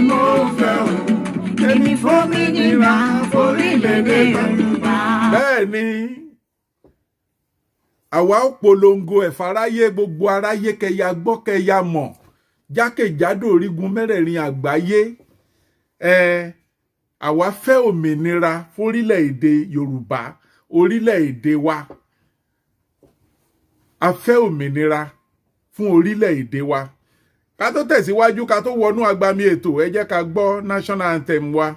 mo fẹ́ o. Èmi fòmìnira fórílẹ̀-èdè Yorùbá. Bẹ́ẹ̀ ni àwa ó polongo ẹ̀fáráyé gbogbo aráyé kẹya gbọ́ kẹya mọ̀ jákèjádò orígun mẹ́rẹ̀ẹ̀rin àgbáyé. Àwa fẹ́ òmìnira fórílẹ̀-èdè Yorùbá, orílẹ̀-èdè wa. A fẹ́ òmìnira fún orílẹ̀-èdè wa. Ká tó tẹ̀síwájú, ká tó wọnú agbami ètò, ẹ jẹ́ ká gbọ́ national anthem wa.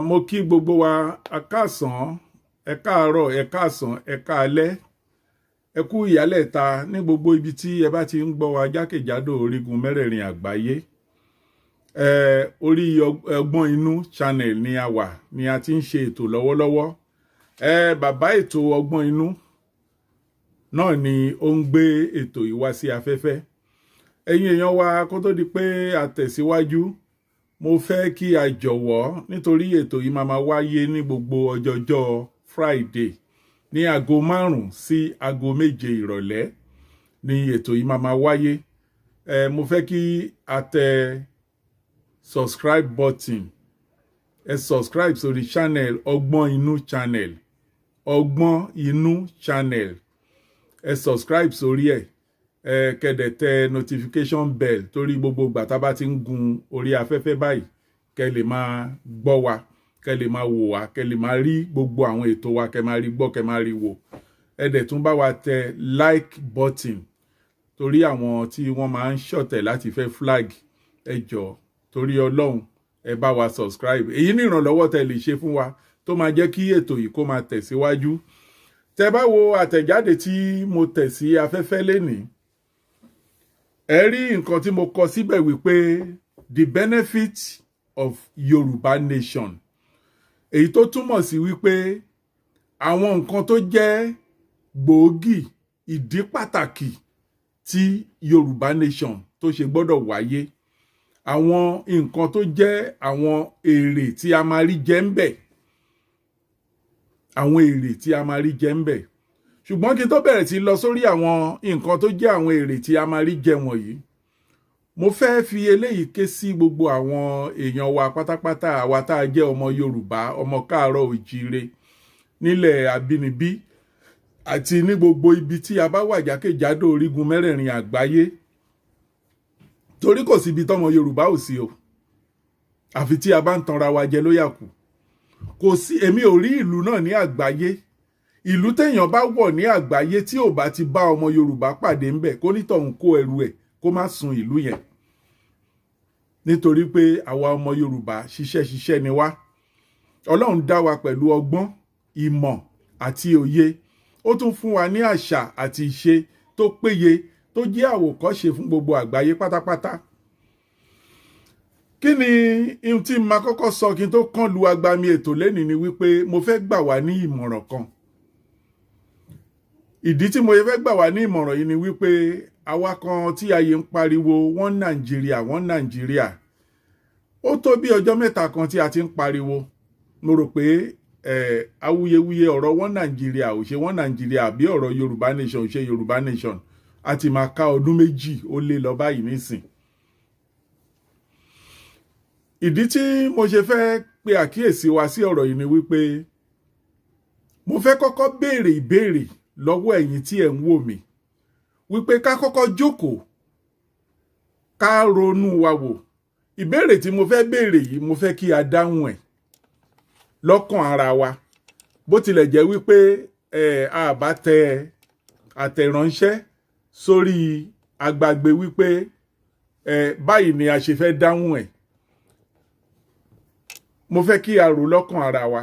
Mo kí gbogbo wa akásán, ẹ káàárọ̀, ẹ káàsán, ẹ káalẹ́, ẹ kú ìyálẹ̀ta ní gbogbo ibi tí ẹ bá ti ń gbọ́ wa jákèjádò orígun mẹ́rẹ̀ẹ̀rin àgbáyé. Orí Ogboninun channel ni a wà, ni a ti ń ṣe ètò lọ́wọ́lọ́wọ́. Bàbá ètò Ogboninun náà ni ó ń gbé ètò yìí wá sí afẹ́fẹ́. Ẹ̀yin èèyàn wa, kó tó di pé a tẹ̀síwájú, mo fẹ́ kí a jọ̀wọ́, nítorí ètò yìí máa wáyé ní gbogbo ọjọ́jọ́ Friday ní aago 5 sí aago 7 ìrọ̀lẹ́ ni ètò yìí máa wáyé. Mo fẹ́ kí a tẹ subscribe button. Ẹ subscribe sórí channel Ogboninun channel. Ogboninun channel. Ẹ subscribe sórí ẹ̀. Kẹ́dẹ̀ tẹ notification bell torí gbogbo ìgbà tá bá ti ń gun orí afẹ́fẹ́ báyìí kẹ́ lè máa gbọ́ wa, kẹ́ lè máa wò wá, kẹ́ lè máa rí gbogbo àwọn ètò wa, kẹ́ máa rí gbọ́, kẹ́ máa rí wò. Ẹ dẹ̀ tún bá wa tẹ like button torí àwọn tí wọ́n máa ń ṣọ̀tẹ̀ láti fẹ́ flag. Ẹ jọ̀ọ́ torí Ọlọ́run ẹ bá wa subscribe. Èyí ni ìrànlọ́wọ́ tẹ́ lè ṣe fún wa tó máa jẹ́ kí ètò yìí kó máa tẹ̀síwájú. Tẹ́ bá wo àtẹ̀jáde tí mo tẹ̀ sí afẹ́fẹ́ lénìí, ẹ rí nǹkan tí mo kọ síbẹ̀ wípé the benefit of Yoruba nation. Èyí tó túmọ̀ sí wípé àwọn nǹkan tó jẹ́ gbòógì, ìdí pàtàkì tí Yoruba nation tó ṣe gbọ́dọ̀ wáyé. Àwọn nǹkan tó jẹ́ àwọn èrè tí a máa rí jẹ ń bẹ̀. Àwọn èrè tí a máa rí jẹ ń bẹ̀. Ṣùgbọ́n kí n tó bẹ̀rẹ̀ sí lọ sórí àwọn nǹkan tó jẹ́ àwọn èrè tí a máa rí jẹ wọ̀nyí, mo fẹ́ fi eléyìí ké sí gbogbo àwọn èèyàn wa pátápátá, àwa tá a jẹ́ ọmọ Yorùbá, ọmọ káàárọ̀ òjíire nílẹ̀ abínibí àti ní gbogbo ibi tí a bá wà jákèjádò orígun mẹ́rẹ̀ẹ̀rin àgbáyé. Torí kò síbi tọ́mọ Yorùbá ò sí o, àfi tí a bá ń tanra wa jẹ ló yà kù. Kò sí, èmi ò rí ìlú náà ní àgbáyé. Ìlú téèyàn bá wọ̀ ní àgbáyé tí ò bá ti bá ọmọ Yorùbá pàdé ńbẹ̀, kó nítọ̀hún kó ẹrù ẹ̀ kó má sun ìlú yẹn. Nítorí pé àwa ọmọ Yorùbá ṣiṣẹ́ ni wá. Ọlọ́run dá wa pẹ̀lú ọgbọ́n, ìmọ̀ àti òye. Ó tún fún wa ní àṣà àti ìṣe tó péye tó jẹ́ àwòkọ́ṣe fún gbogbo àgbáyé pátápátá. Kí ni ohun tí màá kọ́kọ́ sọ kí n tó kàn lu agbami ètò lẹ́nìí ni wípé mo fẹ́ gbà wá ní ìmọ̀ràn kan. Ìdí tí mo fẹ́ gbà wá ní ìmọ̀ràn yìí ni wípé àwa kan tí ayé ń pariwo wọ́n Nàìjíríà. Ó tó bí ọjọ́ mẹ́ta kan tí a ti ń pariwo. Mo rò pé awuyewuye ọ̀rọ̀ wọn Nàìjíríà ò ṣe wọn Nàìjíríà àbí ọ̀rọ̀ Yorùbá nation ò ṣe Yorùbá nation a ti máa ká ọdún 2 ó lé lọ báyìí nísìn. Ìdí tí mo ṣe fẹ́ pe àkíyèsí wa sí ọ̀rọ̀ yìí ni wípé mo fẹ́ kọ́kọ́ béèrè ìbéèrè lọ́wọ́ ẹ̀yin tí ẹ̀ ń wò mí wípé ká kọ́kọ́ jókòó ká ronú wa wò. Ìbéèrè tí mo fẹ́ béèrè yìí mo fẹ́ kí a dáhùn ẹ̀ lọ́kàn ara wa bó tilẹ̀ jẹ́ wípé a bá tẹ àtẹ̀ránṣẹ́ sórí agbágbé wípé báyìí ni a ṣe fẹ́ dáhùn ẹ̀. Mo fẹ́ kí a rò lọ́kàn ara wa.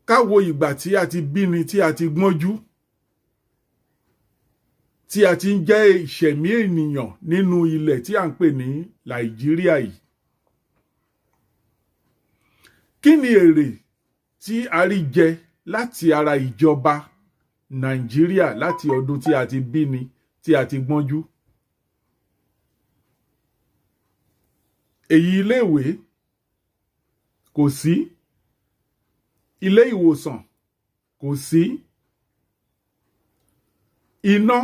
Ká wo ìgbà tí a ti bí ni tí a ti gbọ́njú tí a ti ń jẹ́ ìṣẹ̀mí ènìyàn nínú ilẹ̀ tí a ń pè ní Nàìjíríà yìí. Kí ni èrè tí a rí jẹ láti ara ìjọba Nàìjíríà láti ọdún tí a ti bí ni tí a ti gbọ́njú? Èyí iléèwé kò sí, ilé ìwòsàn kò sí, iná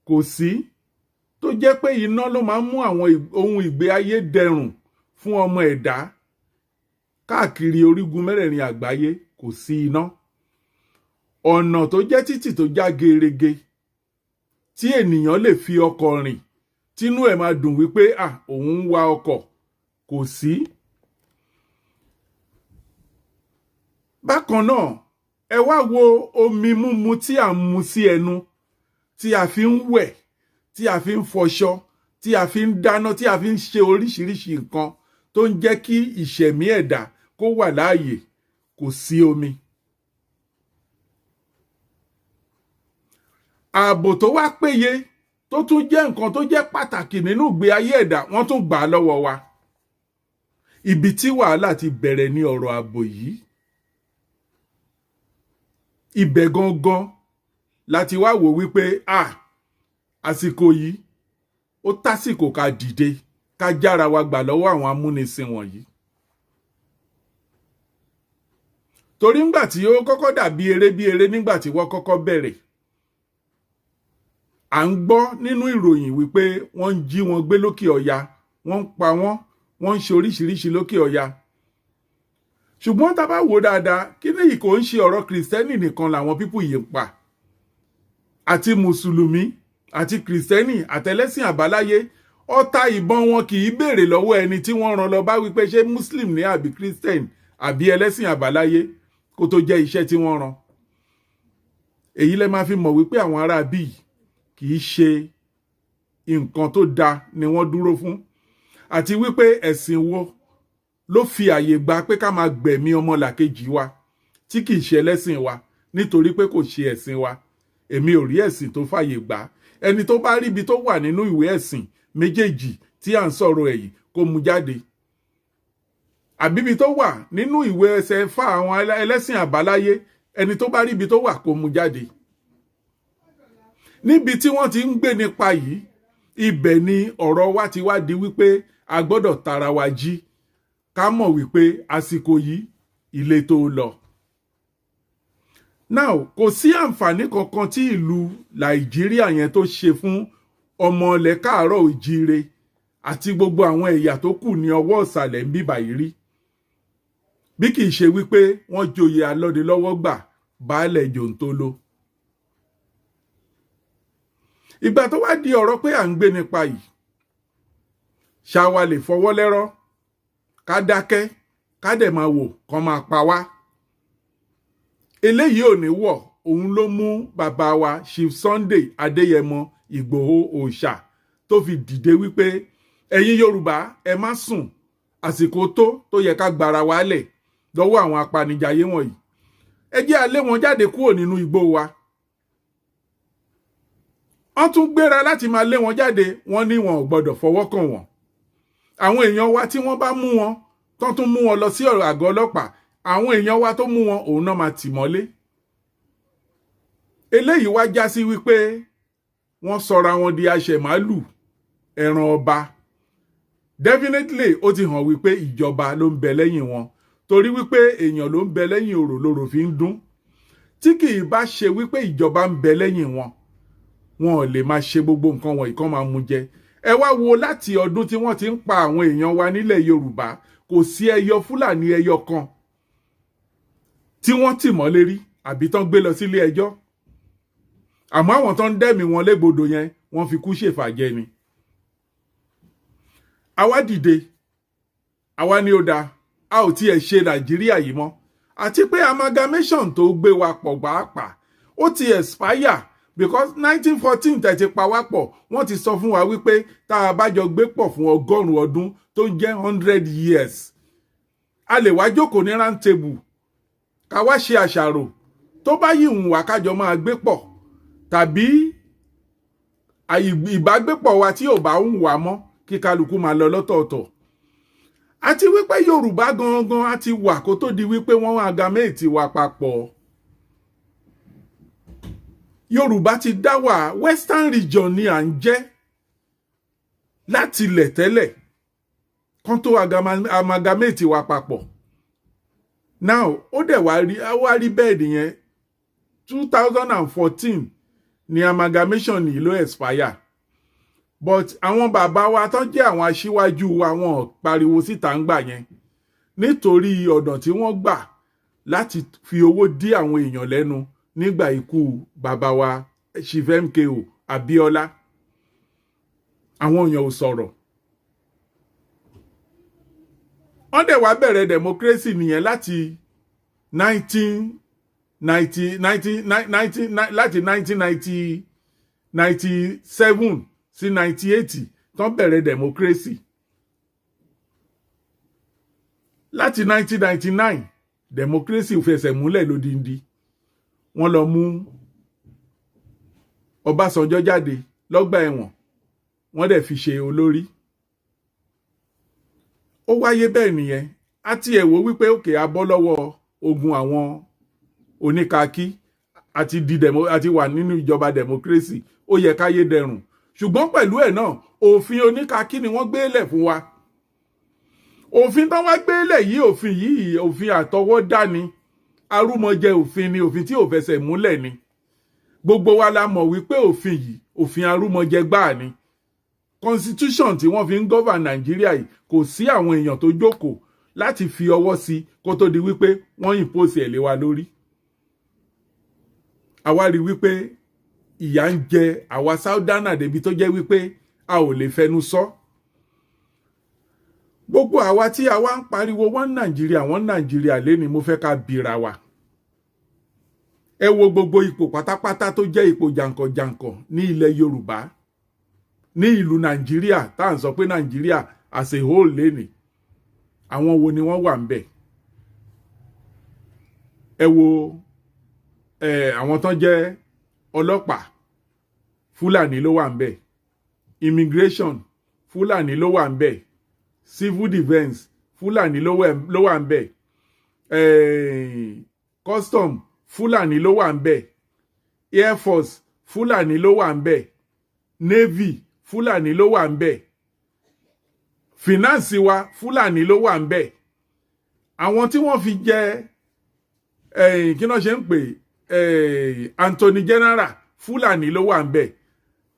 kò sí, tó jẹ́ pé iná ló máa ń mú àwọn ohun ìgbé ayé dẹrùn fún ọmọ ẹ̀dá káàkiri orígun mẹ́rẹ̀ẹ̀rin àgbáyé kò sí iná. Ọ̀nà tó jẹ́ títì tó já gerege tí ènìyàn lè fi ọkọ̀ rìn tínú ẹ̀ máa dùn wípé òun ń wa ọkọ̀ kò sí. Bákan náà ẹ wá wo omi mímu tí à ń mu sí ẹnu tí a fi ń wẹ̀ tí a fi ń fọṣọ tí a fi ń dáná tí a fi ń ṣe oríṣiríṣi nǹkan tó ń jẹ́ kí ìṣẹ̀mí ẹ̀dá kó wà láàyè kò sí omi. Ààbò tó wá péye tó tún jẹ́ nǹkan tó jẹ́ pàtàkì nínú ìgbé ayé ẹ̀dá wọ́n tún gbà á lọ́wọ́ wa. Ibi tí wàhálà ti bẹ̀rẹ̀ ní ọ̀rọ̀ ààbò yìí. Ibẹ̀ gangan láti wá wò wípé àsìkò yìí ó tásìkò ká dìde ká jára wa gbà lọ́wọ́ àwọn amúnisìn wọ̀nyí. Torí ńgbà tí ó kọ́kọ́ dàbí eré nígbà tí wọ́n kọ́kọ́ bẹ̀rẹ̀, à ń gbọ́ nínú ìròyìn wípé wọ́n ń jí wọn gbé lókè ọya, wọ́n ń pa wọ́n ń ṣe oríṣiríṣi lókè ọya. Ṣùgbọ́n tá bá wò dáadáa, kí ni yìí kò ń ṣe ọ̀rọ̀ Kristẹni nìkan làwọn pípù yìí ń pa. Àti Mùsùlùmí àti Kristẹni àtẹlẹ́sìn àbáláyé, ọta ìbọn wọn kì í béèrè lọ́wọ́ ẹni tí wọ́n rán lọ bá wípé ṣé Muslim ní àbí Christian àbí ẹlẹ́sìn àbáláyé kó tó jẹ́ iṣẹ́ tí wọ́n rán. Èyí lẹ máa fi mọ̀ wípé àwọn ará bíi kì í ṣe nǹkan tó dáa ni wọ́n dúró fún, àti wípé ẹ̀sìn wo ló fi àyè gba pé ká máa gbẹ̀mí ọmọlàkejì wa tí kì í ṣe ẹlẹ́sìn wa nítorí pé kò ṣe ẹ̀sìn wa. Èmi ò rí ẹ̀sìn tó fàyè gbà. Ẹni tó bá rí ibi tó wà nínú ìwé ẹ̀sìn méjèèjì tí à ń sọ̀rọ̀ èyí kó mú jáde. Àbíbi tó wà nínú ìwé ẹsẹ̀ fà àwọn ẹlẹ́sìn àbáláyé, ẹni tó bá rí ibi tó wà kó mú jáde. Níbi tí wọ́n ti ń gbé nípa yìí, ibẹ̀ ni ọ̀rọ̀ wa ti wá di wípé a gbọ́dọ̀ tara wa jí ká mọ̀ wípé àsìkò yìí ilé tó lọ. Now, kò sí àǹfààní kankan tí ìlú Nàìjíríà yẹn tó ṣe fún ọmọ ilẹ̀ káàárọ̀ òjíire àti gbogbo àwọn ẹ̀yà tó kù ní ọwọ́ ìsàlẹ̀ ń bíbà yìí rí. Bí kìí ṣe wípé wọ́n joyè alọ́dẹ lọ́wọ́ gbà baálẹ̀ jòǹtóló. Ìgbà tó wá di ọ̀rọ̀ pé à ń gbé nípa yìí, ṣáwa lè fọwọ́ lẹ́rọ̀ ká dákẹ́ ká dẹ̀ máa wò kán máa pa wá. Eléyìí ò ní wọ̀, òun ló mú bàbá wa Chief Sunday Adéyẹmọ Ìgbòho Òòṣà tó fi dìde wípé ẹ̀yin Yorùbá ẹ má sùn, àsìkò tó yẹ ká gbára wálẹ̀ lọ́wọ́ àwọn apanijayé wọ̀nyí. Ẹ jẹ́ a lé wọn jáde kúrò nínú igbó wa. Wọ́n tún gbéra láti máa lé wọn jáde, wọ́n ní wọn ò gbọ́dọ̀ fọwọ́ kàn wọ́n. Àwọn èèyàn wa tí wọ́n bá mú wọn tán tún mú wọn lọ sí àgọ́ ọlọ́pàá, àwọn èèyàn wa tó mú wọn òun náà máa tì mọ́lé. Eléyìí wá já sí wípé wọ́n sọra wọn di aṣẹ̀málù ẹran ọba. Definitely ó ti hàn wípé ìjọba ló ń bẹ lẹ́yìn wọn torí wípé èèyàn ló ń bẹ lẹ́yìn òrò lóró fi ń dún tí kì í bá ṣe wípé ìjọba ń bẹ lẹ́yìn wọn ò lè máa ṣe gbogbo nǹkan wọ̀nyí kán máa mú jẹ. Ẹ wá wo láti ọdún tí wọ́n ti ń pa àwọn èèyàn wa nílẹ̀ Yorùbá kò sí ẹyọ Fúlàní ẹyọ kan tí wọ́n tì mọ́lé rí àbí tán gbé lọ sílé ẹjọ́. Àmọ́ àwọn tán ń dẹ́mi wọn légbodò yẹn wọ́n fi kú ṣèfàjẹ ni. Àwa dìde àwa ni ó dáa a ò tiẹ̀ ṣe Nàìjíríà yìí mọ́ àti pé amalgamation tó gbé wa pọ̀ pàápàá ó ti expire because 1914 tẹ̀tí pa wá pọ̀ wọ́n ti sọ fún wa wípé tá a bá jọ gbé pọ̀ fún 100 ọdún tó jẹ́ 100 years a lè wá jókòó ní round table ká wá ṣe àṣàrò tó bá yìí ń wá kájọ máa gbé pọ̀ tàbí ìbágbépọ̀ wa tí ò bá ń wà mọ́ kí kálukú máa lọ lọ́tọ̀ọ̀tọ̀. Àti wípé Yorùbá gangan á ti wà kó tó di wípé wọ́n amalgamate wa papọ̀. Yorùbá ti dá wà Western region ni à ń jẹ́ láti ilẹ̀ tẹ́lẹ̀ kán tó amalgamate wa papọ̀. Now ó dẹ̀ wá rí bẹ́ẹ̀ nìyẹn 2014 ni amalgamation ni ló expire. But àwọn bàbá wa tán jẹ́ àwọn aṣíwájú wa wọn pariwo síta ń gbà yẹn nítorí ọ̀nà tí wọ́n gbà láti fi owó dí àwọn èèyàn lẹ́nu nígbà ikú bàbá wa Chief MKO Abíọ́lá. Àwọn èèyàn ò sọ̀rọ̀. Wọ́n dẹ̀ wá bẹ̀rẹ̀ democracy nìyẹn láti 1997 sí 1980 tán bẹ̀rẹ̀ democracy. Láti 1999 democracy fẹsẹ̀ múlẹ̀ lódindi. Wọ́n lọ mú Ọbásanjọ́ jáde lọ́gbà ẹ̀wọ̀n wọ́n dẹ̀ fi ṣe olórí. Ó wáyé bẹ́ẹ̀ nìyẹn àti ẹ̀wò wípé òkè abọ́ lọ́wọ́ ogun àwọn oníkakí àti wà nínú ìjọba democracy ó yẹ káyé dẹrùn ṣùgbọ́n pẹ̀lú ẹ̀ náà òfin oníkakí ni wọ́n gbélẹ̀ fún wa. Òfin tán wá gbélẹ̀ yìí òfin àtọwọ́dá ni arúmọjẹ òfin ni òfin tí ò fẹsẹ̀ múlẹ̀ ni. Gbogbo wa la mọ̀ wípé òfin yìí òfin arúmọjẹ gbáà ni. Constitution tí wọ́n fi ń govern Nàìjíríà yìí kò sí àwọn èèyàn tó jókòó láti fi ọwọ́ sí kó tó di wípé wọ́n impose ẹ̀ lé wa lórí. Àwa rí wípé ìyà ń jẹ àwa Southerners débi tó jẹ́ wípé a ò lè fẹnu sọ. Gbogbo àwa tí àwa ń pariwo wọ́n Nàìjíríà léni mo fẹ́ ká bira wa. Ẹ wo gbogbo ipò pátápátá tó jẹ́ ipò jàǹkànjàǹkàn ní ilẹ̀ Yorùbá ní ìlú Nàìjíríà tá à ń sọ pé Nàìjíríà as a whole léni. Àwọn wo ni wọ́n wà ń bẹ̀? Ẹ wo àwọn tán jẹ́ ọlọ́pàá Fúlàní ló wà ń bẹ̀. Immigration Fúlàní ló wà ń bẹ̀. Civil defense Fúlàní ló wà ń bẹ̀. Custom Fúlàní ló wà ń bẹ̀. Air Force Fúlàní ló wà ń bẹ̀. Navy Fúlàní ló wà ń bẹ̀. Finance wa Fúlàní ló wà ń bẹ̀. Àwọn tí wọ́n fi jẹ kí náà ṣe ń pè Anthony General Fúlàní ló wà ń bẹ̀.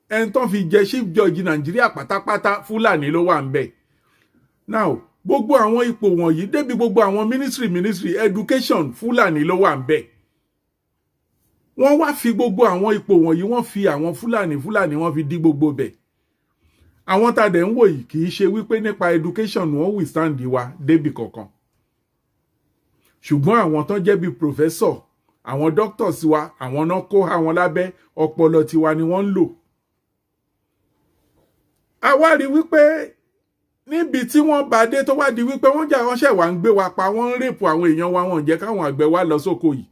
Ẹni tó fi jẹ Chief Judge Nàìjíríà pátápátá Fúlàní ló wà ń bẹ̀. Now gbogbo àwọn ipò wọ̀nyí débi gbogbo àwọn ministry education Fúlàní ló wà ń bẹ̀. Wọ́n wá fi gbogbo àwọn ipò wọ̀nyí wọ́n fi àwọn Fúlàní wọ́n fi dí gbogbo bẹ̀. Àwọn tá dẹ̀ ń wò yìí kì í ṣe wípé nípa education wọ́n withstand wa débi kankan. Ṣùgbọ́n àwọn tán jẹ́ bí professor àwọn doctors wa àwọn náà kó àwọn lábẹ́ ọpọlọ tiwa ni wọ́n ń lò. A wá rí wípé níbi tí wọ́n bá dé tó wá di wípé wọ́n jà wọ́n ṣẹ̀ wá ń gbé wa pa wọ́n ń rèpù àwọn èèyàn wa wọ́n jẹ́ káwọn àgbẹ̀ wa lọ sóko yìí.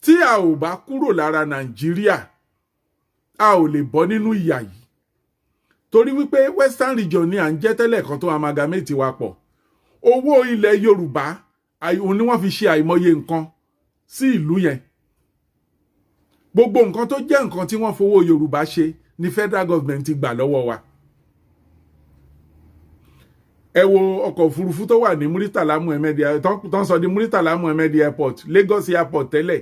Tí a ò bá kúrò lára Nàìjíríà a ò lè bọ́ nínú ìyà yìí. Torí wípé Western region ni à ń jẹ́ tẹ́lẹ̀ kan tó amalgamate wa pọ̀. Owó ilẹ̀ Yorùbá òun ni wọ́n fi ṣe àìmọye nǹkan sí ìlú yẹn. Gbogbo nǹkan tó jẹ́ nǹkan tí wọ́n fowó Yorùbá ṣe ni federal government ti gbà lọ́wọ́ wa. ẹ wo ọkọ̀ òfurufú tó wà ní Muritala Muhammed tó ń sọ di Muritala Muhammed Airport, Lagos Airport tẹ́lẹ̀.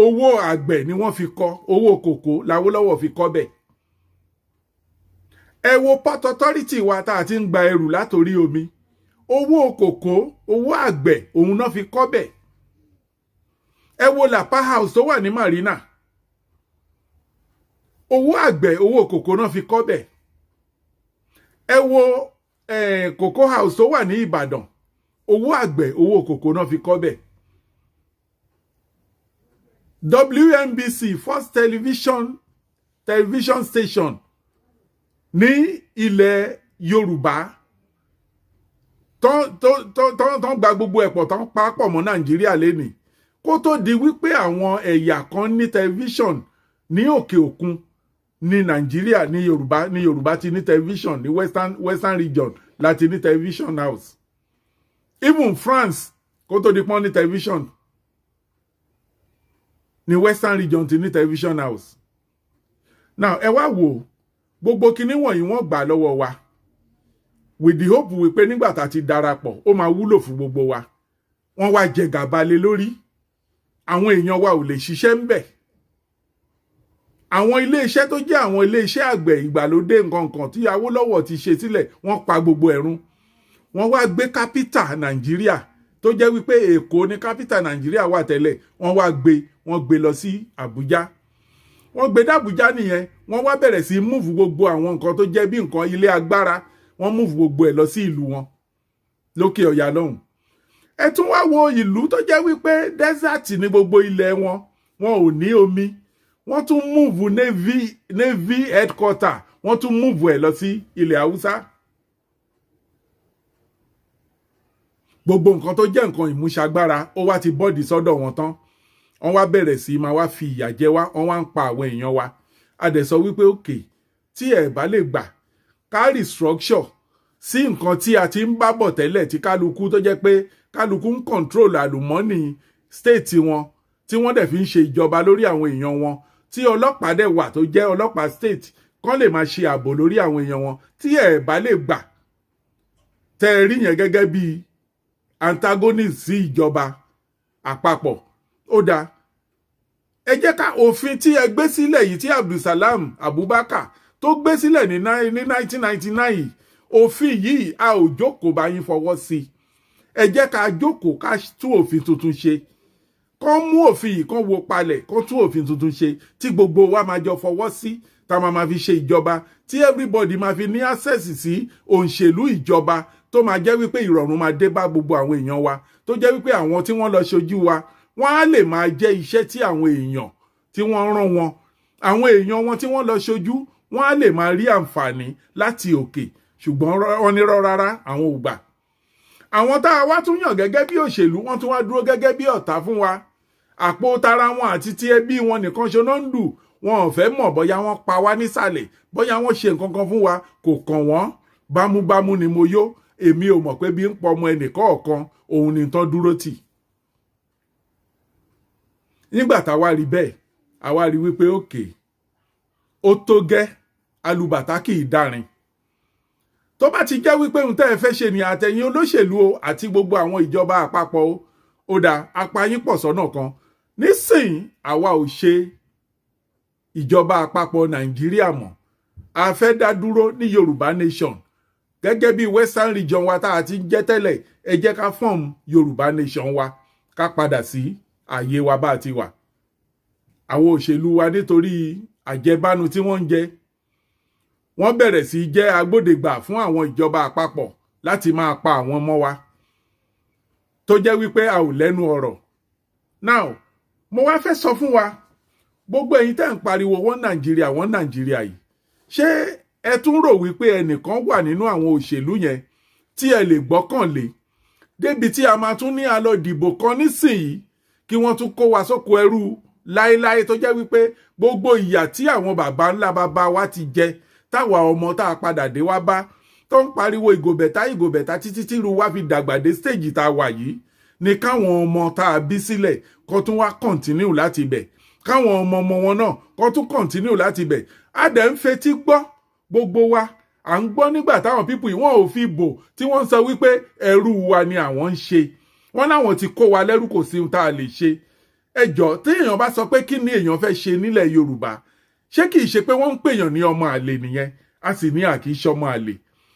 Owó àgbẹ̀ ni wọ́n fi kọ́, owó kòkó l'Awólọ́wọ̀ fi kọ́ bẹ̀. Ẹ wo Port Authority wa tá a ti ń gba ẹrù látorí omi. Owó kòkó, owó àgbẹ̀ òun náà fi kọ́ bẹ̀. Ẹ wo Lapa House tó wà ní Marina. Owó àgbẹ̀, owó kòkó náà fi kọ́ bẹ̀. Ẹ wo Cocoa House tó wà ní Ìbàdàn. Owó àgbẹ̀, owó kòkó náà fi kọ́ bẹ̀. WNBC, first television station ní ilẹ̀ Yorùbá tán gba gbogbo ẹ̀pọ̀ tán papọ̀ mọ́ Nàìjíríà lénìí kó tó di wípé àwọn ẹ̀yà kan ní tẹlifíṣọ̀n ní òkè òkun ní Nàìjíríà ní Yorùbá ti ní tẹlifíṣọ̀n ní western region láti ní television house. Even France kó tó di pọ́n ní television ní western region ti ní television house. Now ẹ wá wò gbogbo kinní wọ̀nyí wọ́n gbà lọ́wọ́ wa with the hope wípé nígbà tá ti darapọ̀ ó máa wúlò fún gbogbo wa. Wọ́n wá jẹ gàba lé lórí. Àwọn èèyàn wa ò lè ṣiṣẹ́ ń bẹ̀. Àwọn ilé-iṣẹ́ tó jẹ́ àwọn ilé-iṣẹ́ àgbẹ̀ ìgbàlódé nǹkan tí Awólọ́wọ̀ ti ṣe sílẹ̀ wọ́n pa gbogbo ẹ̀rún. Wọ́n wá gbé kápítà Nàìjíríà tó jẹ́ wípé Èkó ní kápítà Nàìjíríà wà tẹ́lẹ̀, wọ́n gbé lọ sí Àbújá. Wọ́n gbé d'Àbújá nìyẹn, wọ́n wá bẹ̀rẹ̀ sí múùfù gbogbo àwọn nǹkan tó jẹ́ bí nǹkan ilé agbára, wọ́n múùfù gbogbo ẹ̀ lọ sí ìlú wọn lókè ọ̀yà lọ́hùn. Ẹ tún wá wo ìlú tó jẹ́ wípé desert ní gbogbo ilẹ̀ wọn ò ní omi. Wọ́n tún múùfù navy headquarter, wọ́n tún múùfù ẹ̀ lọ sí ilẹ̀ Haúsá. Gbogbo nǹkan tó jẹ́ nǹkan ìmúṣagbára ó wá ti bọ́ọ̀dì sọ́dọ̀ wọn tán. Wọ́n wá bẹ̀rẹ̀ sí máa wá fi ìyà jẹ wá, wọ́n wá ń pa àwọn èèyàn wa. A dẹ̀ sọ wípé òkè tí ẹ̀ bá lè gbà ká restructure sí nǹkan tí a ti ń bá bọ̀ tẹ́lẹ̀ tí kálukú tó jẹ́ pé kálukú ń control àlùmọ́nì state wọn tí wọ́n dẹ̀ fi ń ṣe ìjọba lórí àwọn èèyàn wọn, tí ọlọ́pàá dẹ̀ wà tó jẹ́ ọlọ́pàá state kán lè máa ṣe ààbò lórí àwọn èèyàn wọn. Tí ẹ̀ bá lè gbà tẹ́ ẹ rí yẹn gẹ́gẹ́ bí antagonist sí ìjọba àpapọ̀, ó dáa. Ẹ jẹ́ ká òfin tí ẹ gbé sílẹ̀ yìí tí Abdulsalam Abubakar tó gbé sílẹ̀ ní 1999, òfin yìí a ò jókòó bá yín fọwọ́ sí. Ẹ jẹ́ ká jókòó ká tún òfin tuntun ṣe. Kán mú òfin yìí kán wo palẹ̀, kán tún òfin tuntun ṣe tí gbogbo wa máa jọ fọwọ́ sí, tá máa fi ṣe ìjọba, tí everybody máa fi ní access sí òǹṣèlú ìjọba tó máa jẹ́ wípé ìrọ̀rùn máa dé bá gbogbo àwọn èèyàn wa, tó jẹ́ wípé àwọn tí wọ́n lọ ṣojú wa wọ́n á lè máa jẹ́ iṣẹ́ tí àwọn èèyàn tí wọ́n rán wọn, àwọn èèyàn wọn tí wọ́n lọ ṣojú wọ́n á lè máa rí àǹfààní láti òkè. Ṣùgbọ́n wọ́n ní rárá, àwọn ò gbà. Àwọn tá a wá tún yàn gẹ́gẹ́ bí òṣèlú wọ́n tún wá dúró gẹ́gẹ́ bí ọ̀tá fún wa. Àpò tara wọn àti ti ẹbí wọn nìkan ṣe náà ń dù. Wọn ò fẹ́ mọ̀ bóyá wọ́n pa wá nísàlẹ̀, bóyá wọ́n ṣe nǹkan kan fún wa, kò kàn wọ́n. Bámúbámú ni mo yó, èmi ò mọ̀ pé bí ń pọ ọmọ ẹnìkọ̀ọ̀kan òun ni tán dúró tì. Nígbà tá wá rí bẹ́ẹ̀, a wá rí wípé òkè ó tó gẹ́, alùbàtà kì í dárin. Tó bá ti jẹ́ wípé ohun tẹ́ ẹ fẹ́ ṣe ni àtẹ̀yìn olóṣèlú o àti gbogbo àwọn ìjọba àpapọ̀ o, ó dá apá yín pọ̀ sọ́nà kan. Nísìnyí àwa ò ṣe ìjọba àpapọ̀ Nàìjíríà mọ́. A fẹ́ dá dúró ní Yorùbá nation gẹ́gẹ́ bí western region wa tá a ti jẹ́ tẹ́lẹ̀. Ẹ jẹ́ ká form Yorùbá nation wa, ká padà sí ààyè wa bá ti wà. Àwọn òṣèlú wa nítorí àjẹbánu tí wọ́n ń jẹ, wọ́n bẹ̀rẹ̀ sí jẹ́ agbódegbà fún àwọn ìjọba àpapọ̀ láti máa pa àwọn ọmọ wa, tó jẹ́ wípé a ò lẹ́nu ọ̀rọ̀. Now mo wá fẹ́ sọ fún wa, gbogbo ẹ̀yin tẹ́ ń pariwo wọ́n Nàìjíríà yìí, ṣé ẹ tún rò wípé ẹnìkan wà nínú àwọn òṣèlú yẹn tí ẹ lè gbọ́kànlé débi tí a máa tún ní a lọ dìbò kan nísìnyí kí wọ́n tún kó wa sóko ẹrú láéláé, tó jẹ́ wípé gbogbo ìyà tí àwọn bàbá ńlá bàbá wa ti jẹ táwa ọmọ tá a padà dé wá bá tó ń pariwo ìgòbẹ̀tá títí tí irú wa fi dàgbà dé stage tá a wà yìí, ni káwọn ọmọ tá a bí sílẹ̀ kó tún wá continue láti bẹ̀, káwọn ọmọ wọn náà kó tún continue láti bẹ̀. A dẹ̀ ń fetí gbọ́, gbogbo wa à ń gbọ́ nígbà táwọn pípù yìí wọ́n ò fi bò tí wọ́n ń sọ wípé ẹrú wa ni àwọn ń ṣe wọ́n láwọn ti kó wa lẹ́rú kò sí ohun tá a lè ṣe ẹjọ́ tí èèyàn bá sọ pé kí ni èèyàn fẹ́ ṣe nílẹ̀ Yorùbá ṣé kìí ṣe pé wọ́n ń pèèyàn ní ọmọ àlè nìyẹn a sì ní àkíṣe ọmọ àlè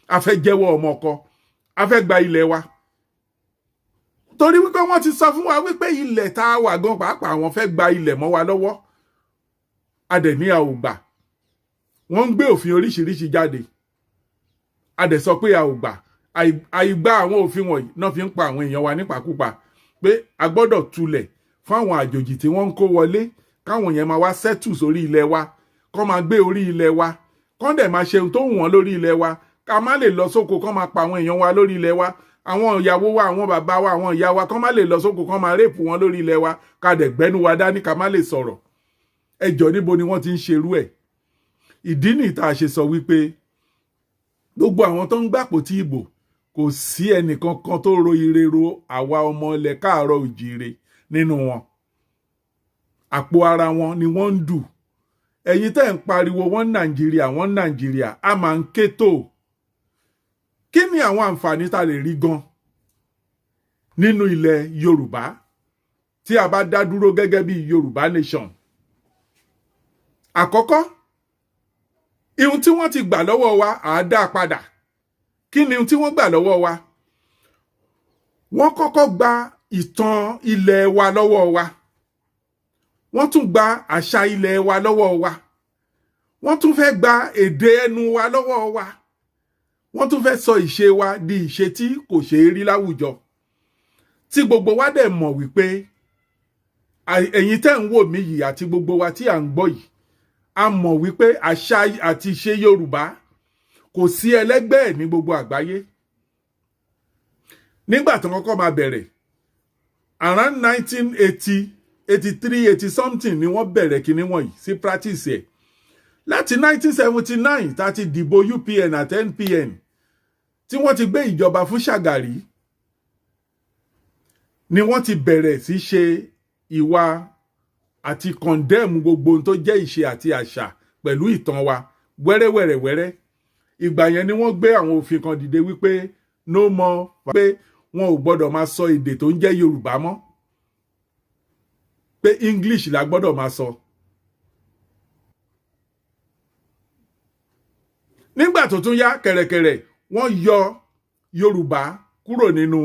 a fẹ́ jẹ́wọ́ ọmọ ọkọ a fẹ́ gba ilẹ̀ wa torí wípé wọ́n ti sọ fún wa wípé ilẹ̀ tá a wà gan pàápàá àwọn fẹ́ gba ilẹ̀ mọ́ wa lọ́wọ́ a dẹ̀ ní a ò gbà wọ́n ń gbé òfin oríṣiríṣi jáde a dẹ̀ sọ pé a ò gbà àìgbà àwọn òfin wọ̀nyí náà fi ń pa àwọn èèyàn wa nípakúpa pé a gbọ́dọ̀ tulẹ̀ fún àwọn àjòjì tí wọ́n ń kó wọlé káwọn yẹn máa wá sẹ́tù sórí ilẹ̀ wa kọ́ máa gbé orí ilẹ̀ wa kọ́ dẹ̀ máa ṣe ohun tó wù wọ́n lórí ilẹ̀ wa ká má lè lọ sóko kọ́ máa pa àwọn èèyàn wa lórí ilẹ̀ wa àwọn ìyàwó wa àwọn bàbá wa àwọn ìyá wa kọ́ má lè lọ sóko kọ́ máa rèpù wọn lórí ilẹ̀ wa ká dẹ̀ gbẹ́nu wa dání ká má lè sọ̀rọ̀ ẹjọ́ níbo ni wọ́n ti ń ṣerú ẹ̀ ìdí nìyí tá a ṣe sọ wípé gbogbo àwọn tó ń gbàpò tí ìbò kò sí ẹnìkankan tó ro ire ro àwa ọmọ ilẹ̀ káàárọ̀ òjìire nínú wọn àpò ara wọn ni wọ́n ń dù ẹ̀yin tẹ́ ń pariwo wọ́n Nàìjíríà a máa ń ké tó kí ni àwọn àǹfààní tá lè rí gan nínú ilẹ̀ Yorùbá tí a bá dá dúró gẹ́gẹ́ bí Yorùbá nation àkọ́kọ́ ihun tí wọ́n ti gbà lọ́wọ́ wa à á dá padà kí ni ihun tí wọ́n gbà lọ́wọ́ wa wọ́n kọ́kọ́ gba ìtàn ilẹ̀ wa lọ́wọ́ wa wọ́n tún gba àṣà ilẹ̀ wa lọ́wọ́ wa wọ́n tún fẹ́ gba èdè ẹnu wa lọ́wọ́ wa wọ́n tún fẹ́ sọ ìṣe wa di ìṣe tí kò ṣeé rí láwùjọ tí gbogbo wa dẹ̀ mọ̀ wípé ẹ̀yin tẹ́ ń wò mí yìí àti gbogbo wa tí à ń gbọ́ yìí a mọ̀ wípé àṣà àti ìṣe Yorùbá kò sí ẹlẹ́gbẹ́ ẹ̀ ní gbogbo àgbáyé nígbà tí wọ́n kọ́ máa bẹ̀rẹ̀ around 1980 83 80 something ni wọ́n bẹ̀rẹ̀ kíní wọ̀nyí sí practice ẹ̀ láti 1979 tá ti dìbò UPN àti NPN tí wọ́n ti gbé ìjọba fún Ṣàgàrí ni wọ́n ti bẹ̀rẹ̀ sí ṣe ìwà àti condemn gbogbo ohun tó jẹ́ ìṣe àti àṣà pẹ̀lú ìtàn wa wẹ́rẹ́wẹ́rẹ́wẹ́rẹ́ ìgbà yẹn ni wọ́n gbé àwọn òfin kan dìde wípé no more pé wọn ò gbọ́dọ̀ máa sọ èdè tó ń jẹ́ Yorùbá mọ́ pé English la gbọ́dọ̀ máa sọ. Nígbà tó tún yá kẹ̀rẹ̀kẹ̀rẹ̀ wọ́n yọ Yorùbá kúrò nínú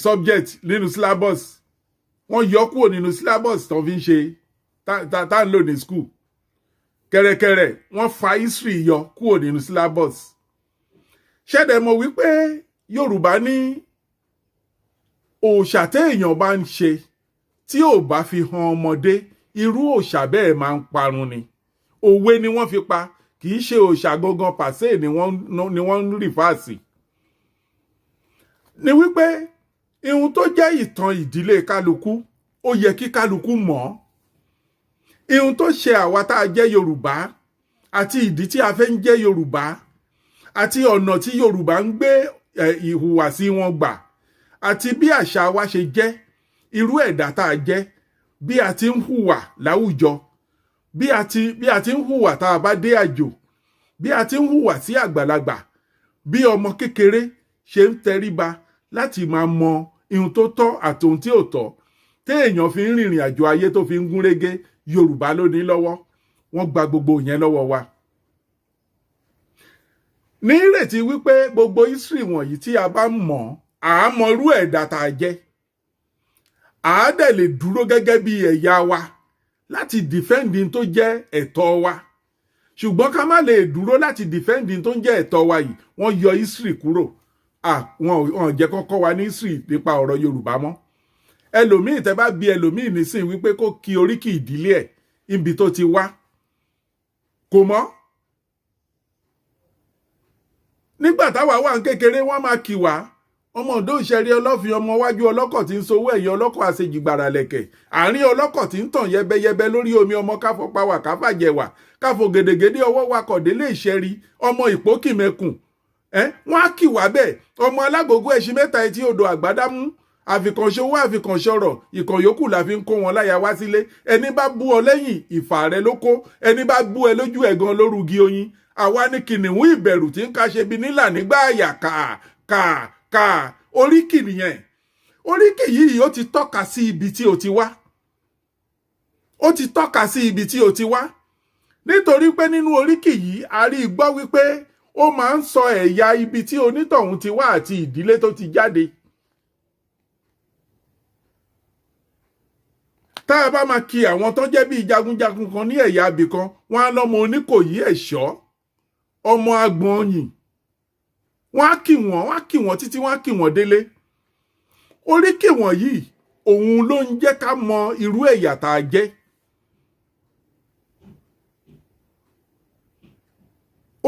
subject nínú syllabus wọ́n yọ kúrò nínú syllabus tó fi ń ṣe tá ń lò ní school kẹ̀rẹ̀kẹ̀rẹ̀ wọ́n fa history yọ kúrò nínú syllabus ṣẹ̀dẹ̀ mọ̀ wípé Yorùbá ní òòṣà téèyàn bá ń ṣe tí ò bá fi hàn ọmọdé irú òòṣà bẹ́ẹ̀ máa ń parun ni òwe ni wọ́n fi pa kì í ṣe òòṣà gangan pàṣẹ ni wọ́n ń rìfáàsì ni wípé ihun tó jẹ́ ìtàn ìdílé kálukú ó yẹ kí kálukú mọ̀ ihun tó ṣe àwa tá a jẹ́ Yorùbá àti ìdí tí a fẹ́ ń jẹ́ Yorùbá àti ọ̀nà tí Yorùbá ń gbé ìhùwàsí wọn gbà àti bí àṣà wa ṣe jẹ́ irú ẹ̀dá tá a jẹ́ bí a ti ń hùwà láwùjọ bí a ti ń hùwà tá a bá dé àjò bí a ti ń hùwà sí àgbàlagbà bí ọmọ kékeré ṣe ń tẹríba láti máa mọ ihun tó tọ́ àti ohun tí ò tọ́ téèyàn fi ń rìnrìn àjò ayé tó fi ń gúnrégé Yorùbá ló ní lọ́wọ́ wọ́n gba gbogbo yẹn lọ́wọ́ wa ní ìrètí wípé gbogbo history wọ̀nyí tí a bá mọ̀ àmọ́ irú ẹ̀dá tá a jẹ́ àádẹ́ lè dúró gẹ́gẹ́ bí ẹ̀yà wa láti defend tó jẹ́ ẹ̀tọ́ wa ṣùgbọ́n ká má lè dúró láti defend tó ń jẹ́ ẹ̀tọ́ wa yìí wọ́n yọ history kúrò wọn jẹ́ kọ́kọ́ wa ní history nípa ọ̀rọ̀ Yorùbá mọ́ ẹlòmíì tẹ́ bá bi ẹlòmíì nísìn wípé kó kí oríkì ìdílé ẹ̀ ibi tó ti wá kò mọ̀ nígbà táwa wà ń kékeré wọ́n máa kì wá ọmọ ọ̀dọ́ ìṣẹ̀rí ọlọ́fin ọmọ wájú ọlọ́kọ̀ tí ń sowó ẹ̀yẹ ọlọ́kọ̀ àṣejìgbàrà lẹ̀kẹ̀ àárín ọlọ́kọ̀ tí ń tàn yẹbẹyẹbẹ lórí omi ọmọ káfọ pawà káfàjẹwà káfọ gèdègèdè ọwọ́ wakọ̀ délé ìṣẹ̀rí ọmọ ìpókìmẹkùn wọ́n á kì wá bẹ́ẹ̀ ọmọ alágògó ẹṣin mẹ́ta etí odò àgbádámú àfikànṣowó àfikànṣọ̀rọ̀ ìkàn yòókù la fi ń kó wọn láyà wá sílé. Ẹni bá bú ọ lẹ́yìn ìfà rẹ ló kó, ẹni bá bú ẹ lójú ẹ̀ gan lórúgi oyin. Àwa ní kìnìún ìbẹ̀rù tí ń ká ṣe bí nílà nígbà àyà kà oríkì nìyẹn. Oríkì yìí ó ti tọ́ka sí ibi tí o ti wá. Ó ti tọ́ka sí ibi tí o ti wá. Nítorí pé nínú oríkì yìí a rí gbọ́ wípé ó máa ń sọ ẹ̀yà ibi tí onítọ̀hún ti wá àti ìdílé tó ti jáde. Tá a bá máa kí àwọn tó jẹ́ bí jagunjagun kan ní ẹ̀yà ibì kan, wọ́n á lọ́mọ Oníkòyí Ẹ̀ṣọ́, ọmọ Agbọ̀nyìn. Wọ́n á kí wọ́n títí wọ́n á kí wọ́n délé. Oríkì wọ̀nyí òun ló ń jẹ́ ká mọ irú ẹ̀yà tá a jẹ́.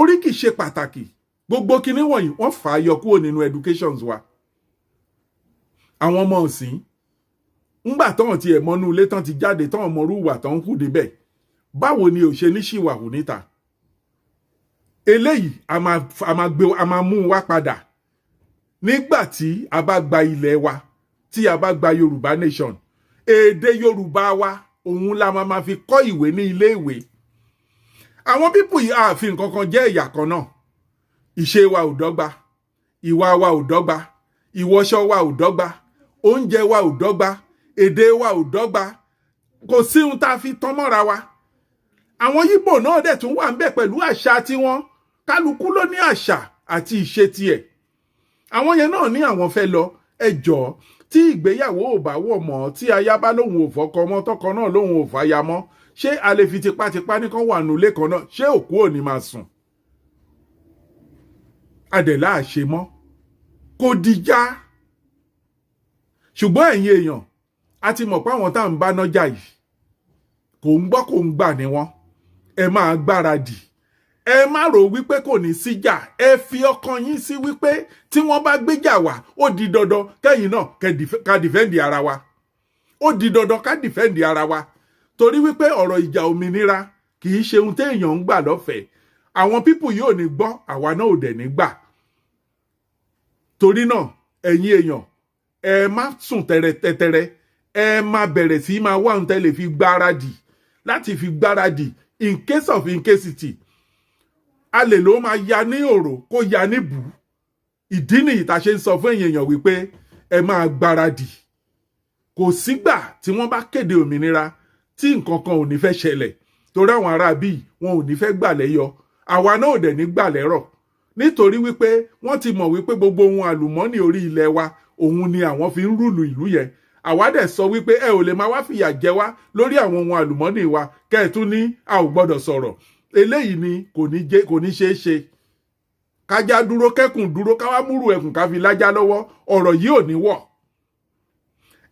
Oríkì ṣe pàtàkì. Gbogbo kinní wọ̀nyí wọ́n fà á yọ kúrò nínú educations wa. Àwọn ọmọ ọ̀sìn ńgbà tọ́hàn ti ẹ̀mọ́nú ilé tán ti jáde tọ́hàn mọ́rú ìwà tán ń kù débẹ̀. Báwo ni ò ṣe ní ṣìwàhù níta? Eléyìí a máa mú wá padà nígbà tí a bá gba ilẹ̀ wa, tí a bá gba Yorùbá nation. Èdè Yorùbá wa òun la máa fi kọ́ ìwé ní ilé ìwé. Àwọn pípù yìí ààfin kankan jẹ́ ẹ̀yà kan náà. Ìṣe wa ò dọ́gba, ìwà wa ò dọ́gba, ìwọṣọ wa ò dọ́gba, oúnjẹ wa ò dọ́gba, èdè wa ò dọ́gba. Kò sí ohun tá a fi tán mọ́ra wa. Àwọn Yíbò náà dẹ̀ tún wà ń bẹ̀ pẹ̀lú àṣà tiwọn. Kálukú ló ní àṣà àti ìṣe tiẹ̀. Àwọn yẹn náà ní àwọn fẹ́ lọ. Ẹ jọ̀ọ́, tí ìgbéyàwó ò bá wọ̀ mọ́, tí aya bá lóhun ò fọ́kọ mọ́, tọkọ náà lóhun ò fàya mọ́, ṣé a lè fi tipátipá ní kán wà nulé kan náà? Ṣé òkú ò ní máa sùn? Adẹ̀lá àṣe mọ́ kò dìjà. Ṣùgbọ́n ẹ̀yin èèyàn, a ti mọ̀ pé àwọn tá à ń bá nájà yìí kò ń gbọ́ kò ń gbà ní wọn. Ẹ máa gbáradì. Ẹ má rò wípé kò ní síjà. Ẹ fi ọkàn yín sí wípé tí wọ́n bá gbéjà wá, ó di dandan kẹ́yìn náà ká dìfẹ́ǹdì ara wa. Ó di dandan ká dìfẹ́ǹdì ara wa. Torí wípé ọ̀rọ̀ ìjà òmìnira kì í ṣe ohun téèyàn ń gbà lọ́fẹ̀ẹ́. Àwọn pípù yìí ò ní gbọ́, àwa náà ò dẹ̀ ní gbà. Torí náà, ẹ̀yin èèyàn, ẹ má sùn tẹ́rẹ́tẹ́rẹ́. Ẹ má bẹ̀rẹ̀ sí máa wá ohun tẹ́ lè fi gbáradì, láti fi gbáradì in case of incasity. A lè ló máa ya ní òrò kó ya ní bù. Ìdí nìyí tá ṣe ń sọ fún èèyàn wípé ẹ máa gbáradì. Kò sígbà tí wọ́n bá kéde òmìnira tí nǹkan kan ò ní fẹ́ ṣẹlẹ̀. Torí àwọn ará bíi wọn ò ní fẹ́ gbàlẹ́ yọ. Àwa náà ò dẹ̀ ní gbàlẹ́ rọ̀. Nítorí wípé wọ́n ti mọ̀ wípé gbogbo ohun àlùmọ́nì orí ilẹ̀ wa òun ni àwọn fi ń rúlù ìlú yẹn. Àwa dẹ̀ sọ wípé ẹ ò lè máa wá fìyà jẹ wá lórí àwọn ohun àlùmọ́nì wa kẹ́ ẹ tún ní a ò gbọ́dọ̀ sọ̀rọ̀. Eléyìí ni kò ní ṣeé ṣe. Kájá dúró kẹ́kùn dúró káwá múrù ẹkùn ká fi lájá lọ́wọ́. Ọ̀rọ̀ yìí ò ní wọ̀.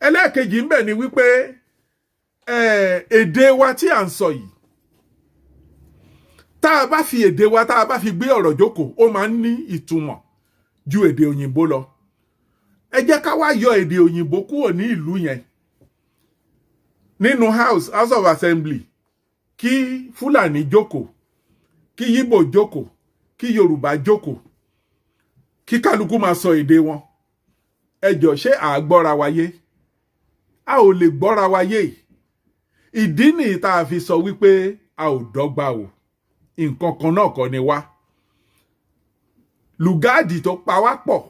Ẹlẹ́ẹ̀kejì ń bẹ ni wípé èdè wa tí à ń sọ yìí, tá a bá fi èdè wa tá a bá fi gbé ọ̀rọ̀ jókòó, ó máa ń ní ìtumọ̀ ju èdè òyìnbó lọ. Ẹ jẹ́ ká wá yọ èdè òyìnbó kúrò ní ìlú yẹn. Nínú House of Assembly, kí Fúlàní jókòó, kí Yíbò jókòó, kí Yorùbá jókòó, kí kálukú máa sọ èdè wọn. Ẹ jọ̀ọ́, ṣé à gbọ́ra wa yé? A ò lè gbọ́ra wa yé. Ìdí nìyí tá a fi sọ wípé a ò dọ́gba o. Nǹkan kan náà kọ́ ni wá. Lùgáàdì tó pa wá pọ̀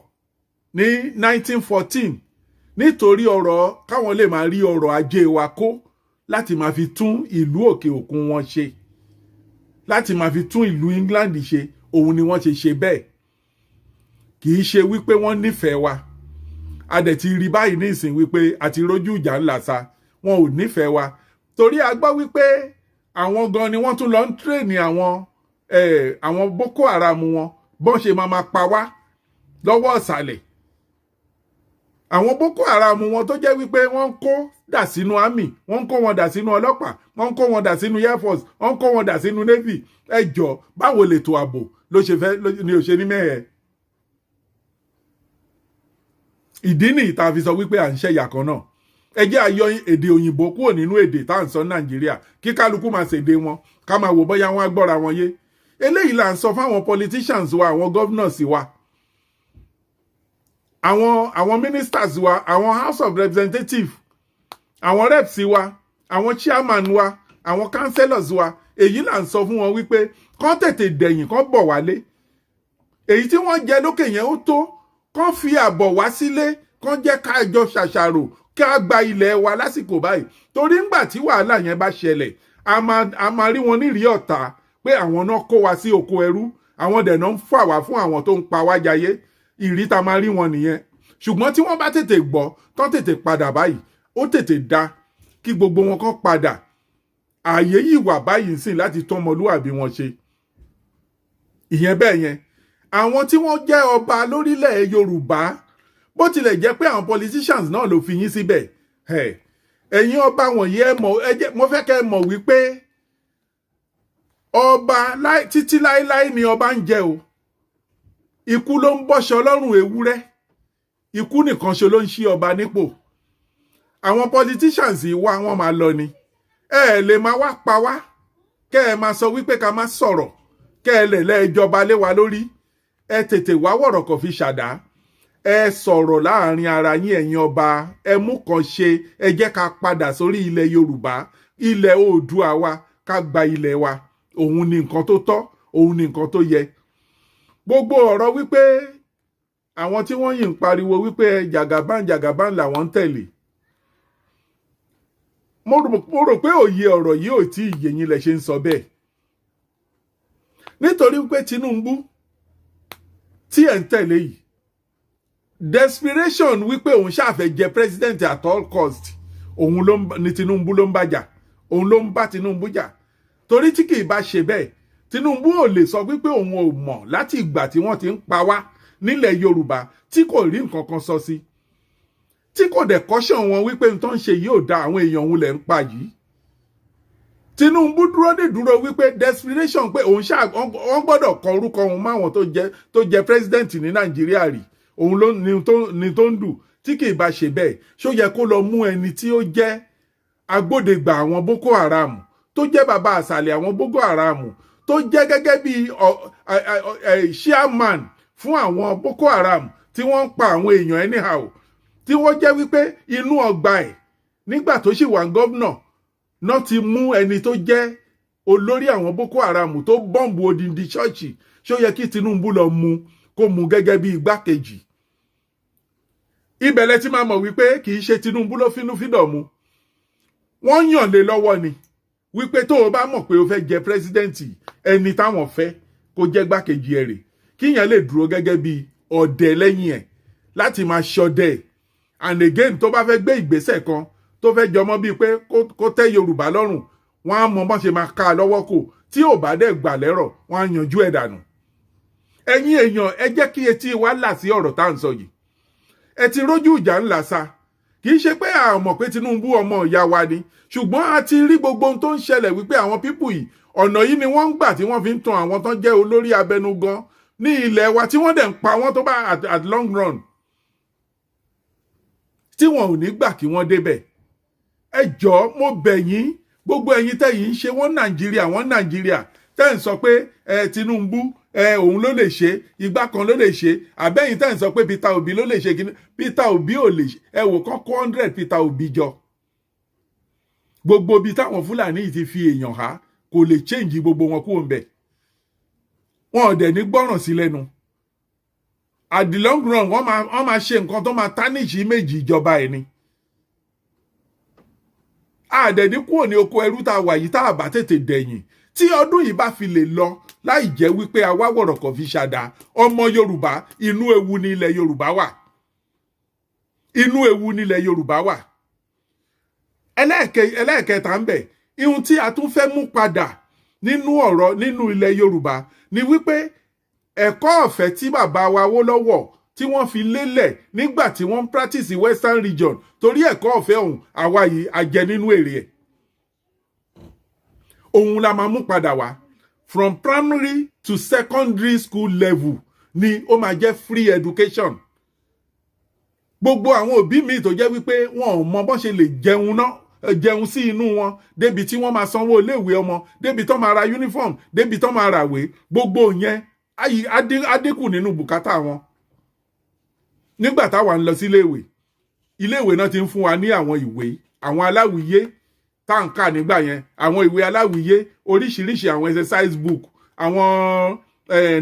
ní 1914 nítorí ọ̀rọ̀ káwọn lè máa rí ọrọ̀ ajé wa kó láti máa fi tún ìlú òkè òkun wọn ṣe, láti máa fi tún ìlú England ṣe. Òun ni wọ́n ṣe bẹ́ẹ̀. Kì í ṣe wípé wọ́n nífẹ̀ẹ́ wa. A dẹ̀ ti rí báyìí ní ìsìn wípé àti rójú ìjà ńlá sa. Wọn ò nífẹ̀ẹ́ wa. Torí a gbọ́ wípé àwọn gan ni wọ́n tún lọ ń tírèènì àwọn Boko Haram wọn bọ́n ṣe máa pa wá lọ́wọ́ ọ̀sàlẹ̀. Àwọn Boko Haram wọn tó jẹ́ wípé wọ́n ń kó dà sínú army, wọ́n ń kó wọn dà sínú ọlọ́pàá, wọ́n ń kó wọn dà sínú air force, wọ́n ń kó wọn dà sínú navy. Ẹ jọ̀ọ́, báwo lètò ààbò ni ò ṣe ní mẹ́hẹ̀? Ìdí nìyí tá a fi sọ wípé à ń ṣẹ̀yà kan náà. Ẹ jẹ́ àyọ èdè òyìnbó kúrò nínú èdè tá à ń sọ Nàìjíríà, kí kálukú máa ṣèdè wọn, ká máa wò bóyá wọn á gbọ́ra wọn yé. Eléyìí là ń sọ fáwọn politicians wa, àwọn governors wa. àwọn ministers wa, àwọn House of Representatives, àwọn reps wa, àwọn chairman wa, àwọn councillors wa, èyí là ń sọ fún wọn wípé kán tètè dẹ̀yìn kán bọ̀ wálé. Èyí tí wọ́n jẹ lókè yẹn ó tó, kán fi àbọ̀ wá sílé, kán jẹ́ ká jọ ṣàṣàrò ká gba ilẹ̀ wa lásìkò báyìí. Torí ńgbà tí wàhálà yẹn bá ṣẹlẹ̀, a máa rí wọn nírìí ọ̀tá pé àwọn náà kó wa sí oko ẹrú, àwọn dẹ̀ náà ń fà wá fún àwọn tó ń pa wá jayé. Ìrí ta máa rí wọn nìyẹn. Ṣùgbọ́n tí wọ́n bá tètè gbọ́, tán tètè padà báyìí, ó tètè dá kí gbogbo wọn kán padà. Ààyè yìí wà báyìí sìn láti tọ́ ọmọlúwàbí wọn ṣe. Ìyẹn bẹ́ẹ̀ yẹn. Àwọn tí wọ́n jẹ́ ọba lórílẹ̀ Yorùbá, bó tilẹ̀ jẹ́ pé àwọn politicians náà ló fi yín síbẹ̀. Ẹ̀yin ọba wọ̀nyí mo fẹ́ kẹ́ mọ̀ wípé ọba títí láíláí ni ọba ń jẹ o. Ikú ló ń bọ́ṣọ lọ́rùn ewúrẹ́. Ikú nìkan ṣe ló ń ṣí ọba nípò. Àwọn politicians yìí wá wọ́n máa lọ ni. Ẹ lè máa wá pa wá, kẹ́ ẹ máa sọ wípé ká má sọ̀rọ̀, kẹ́ ẹ lè lẹ́ẹ̀jọba lé wa lórí. Ẹ tètè wá wọ̀rọ̀kọ̀ fi ṣàdá. Ẹ sọ̀rọ̀ láàrin ara yín ẹ̀yin ọba, ẹ mú kan ṣe, ẹ jẹ́ ká padà sórí ilẹ̀ Yorùbá, ilẹ̀ Oòduà wa, ká gba ilẹ̀ wa. Òun ni nǹkan tó tọ́, òun ni nǹkan tó yẹ. Gbogbo ọ̀rọ̀ wípé àwọn tí wọ́n yìí ń pariwo wípé jàgàbán làwọn ń tẹ̀lé. Mo rò pé òye ọ̀rọ̀ yìí ò tí ì yé yín lẹ ṣe ń sọ bẹ́ẹ̀. Nítorí pé Tinubu tí ẹ̀ ń tẹ̀lé yìí, desperation wípé òun ṣàfẹ́ jẹ president at all cost, òun ni Tinubu ló ń bàjà, òun ló ń bá Tinubu jà. Torí tí kì í bá ṣe bẹ́ẹ̀, Tinubu ò lè sọ wípé òun ò mọ̀ láti ìgbà tí wọ́n ti ń pa wá nílẹ̀ Yorùbá tí kò rí nǹkan kan sọ sí, tí kò dẹ̀ kọ́ṣàn wọn wípé n tó ń ṣe yìí ò da, àwọn èèyàn òun lẹ̀ ń pa yìí. Tinubu dúró ní dúró wípé desperation pé òun wọ́n gbọ́dọ̀ kọ orúkọ òun máwọn tó jẹ president ní Nàìjíríà rí, òun ló ní tó ń dù. Tí kì í bá ṣe bẹ́ẹ̀, ṣó yẹ kó lọ mú ẹni tí ó jẹ́ agbódegbà àwọn Boko Haram, tó jẹ́ bàbá àsàlẹ̀ àwọn Boko Haram, tó jẹ́ gẹ́gẹ́ bí chairman fún àwọn Boko Haram tí wọ́n ń pa àwọn èèyàn anyhow, tí wọ́n jẹ́ wípé inú ọgbà ẹ̀ nígbà tó ṣì wà gọ́vnà náà ti mú ẹni tó jẹ́ olórí àwọn Boko Haram tó bọ́ǹbù odindi ṣọ́ọ̀ṣì. Ṣó yẹ kí Tinubu lọ mú kó mú gẹ́gẹ́ bí igbákejì? Ibẹ̀lẹ̀ tí máa mọ̀ wípé kì í ṣe Tinubu ló fínúfíndọ̀ mu. Wọ́n yàn lé lọ́wọ́ ni wípé tó o bá mọ̀ pé o fẹ́ jẹ pírẹsidẹ́ǹtì, ẹni táwọn fẹ́ kó jẹ́ gbákejì ẹ̀ rè, kíyàn lè dúró gẹ́gẹ́ bí ọ̀dẹ lẹ́yìn ẹ̀ láti máa ṣọdẹ. And again, tó bá fẹ́ gbé ìgbésẹ̀ kan tó fẹ́ jọmọ́ bíi pé kó tẹ́ Yorùbá lọ́rùn, wọ́n á mọ bọ́n ṣe máa ká a lọ́wọ́ kò, tí ò bá dẹ̀ gbà lẹ́rọ̀ wọ́n á yanjú ẹ̀ dànù. Ẹ̀yin èèyàn, ẹ jẹ́ kí etí wa là sí ọ̀rọ̀ tá à ń sọ yìí. Ẹ ti rójú ìjà ńlá sa. Kì í ṣe pé a mọ̀ pé Tinubu ọmọ ìyá wa ni, ṣùgbọ́n a ti rí gbogbo ohun tó ń ṣẹlẹ̀ wípé àwọn pípù yìí ọ̀nà yìí ni wọ́n ń gbà tí wọ́n fi ń tan àwọn tó jẹ́ olórí abẹnugan ní ilẹ̀ wa, tí wọ́n dẹ̀ ń pa wọ́n tó bá at long run, tí wọn ò ní gbà kí wọ́n débẹ̀. Ẹ jọ̀ọ́, mo bẹ̀ yín, gbogbo ẹ̀yin tẹ́yìn ń ṣe wọ́n Nàìjíríà tẹ́ ń sọ pé Tinubu òun ló lè ṣe, igbá kan ló lè ṣe, àbẹ́yìn tẹ́ ń sọ pé Peter Obi ló lè ṣe kí Peter Obi ò lè ṣe. Ẹ wò kán 100 Peter Obi jọ. Gbogbo ibi táwọn Fúlàní yìí ti fi èèyàn há kò lè change gbogbo wọn kúrò ń bẹ̀. Wọn ò dẹ̀ ní gbọ́ràn sí lẹ́nu. At the long run, wọ́n máa ṣe nǹkan tó máa tarnish image ìjọba ẹ̀ ni. Àdẹ̀ní kúrò ní oko ẹrú tá a wà yìí tá a bá tètè dẹ̀yìn. Tí ọdún yìí bá fi lè lọ láì jẹ́ wípé awáwọ̀rọ̀ kan fi ṣàdá ọmọ Yorùbá, inú ewu ní ilẹ̀ Yorùbá wà. Inú ewu ní ilẹ̀ Yorùbá wà. Ẹlẹ́ẹ̀kẹta ń bẹ, ihun tí a tún fẹ́ mú padà nínú ilẹ̀ Yorùbá ni wípé ẹ̀kọ́ ọ̀fẹ́ tí bàbá wa Awólọ́wọ̀ tí wọ́n fi lélẹ̀ nígbà tí wọ́n practice Western region, torí ẹ̀kọ́ ọ̀fẹ́ ọ̀hún àwa yìí a jẹ nínú èrè ẹ̀. Òun la máa mú padà wá. From primary to secondary school level ni ó máa jẹ́ free education. Gbogbo àwọn òbí mi tó jẹ́ wípé wọn ò mọ bọ́n ṣe lè jẹun sí inú wọn, débi tí wọ́n máa sanwó iléèwé ọmọ, débi tó máa ra uniform, débi tó máa ràwé, gbogbo yẹn adínkù nínú bùkátà wọn. nígbà táwa ń lọ sí iléèwé náà ti ń fún wa ní àwọn ìwé àwọn aláwìyé tá ń kà nígbà yẹn, àwọn ìwé aláwìyé oríṣiríṣi, àwọn exercise book, àwọn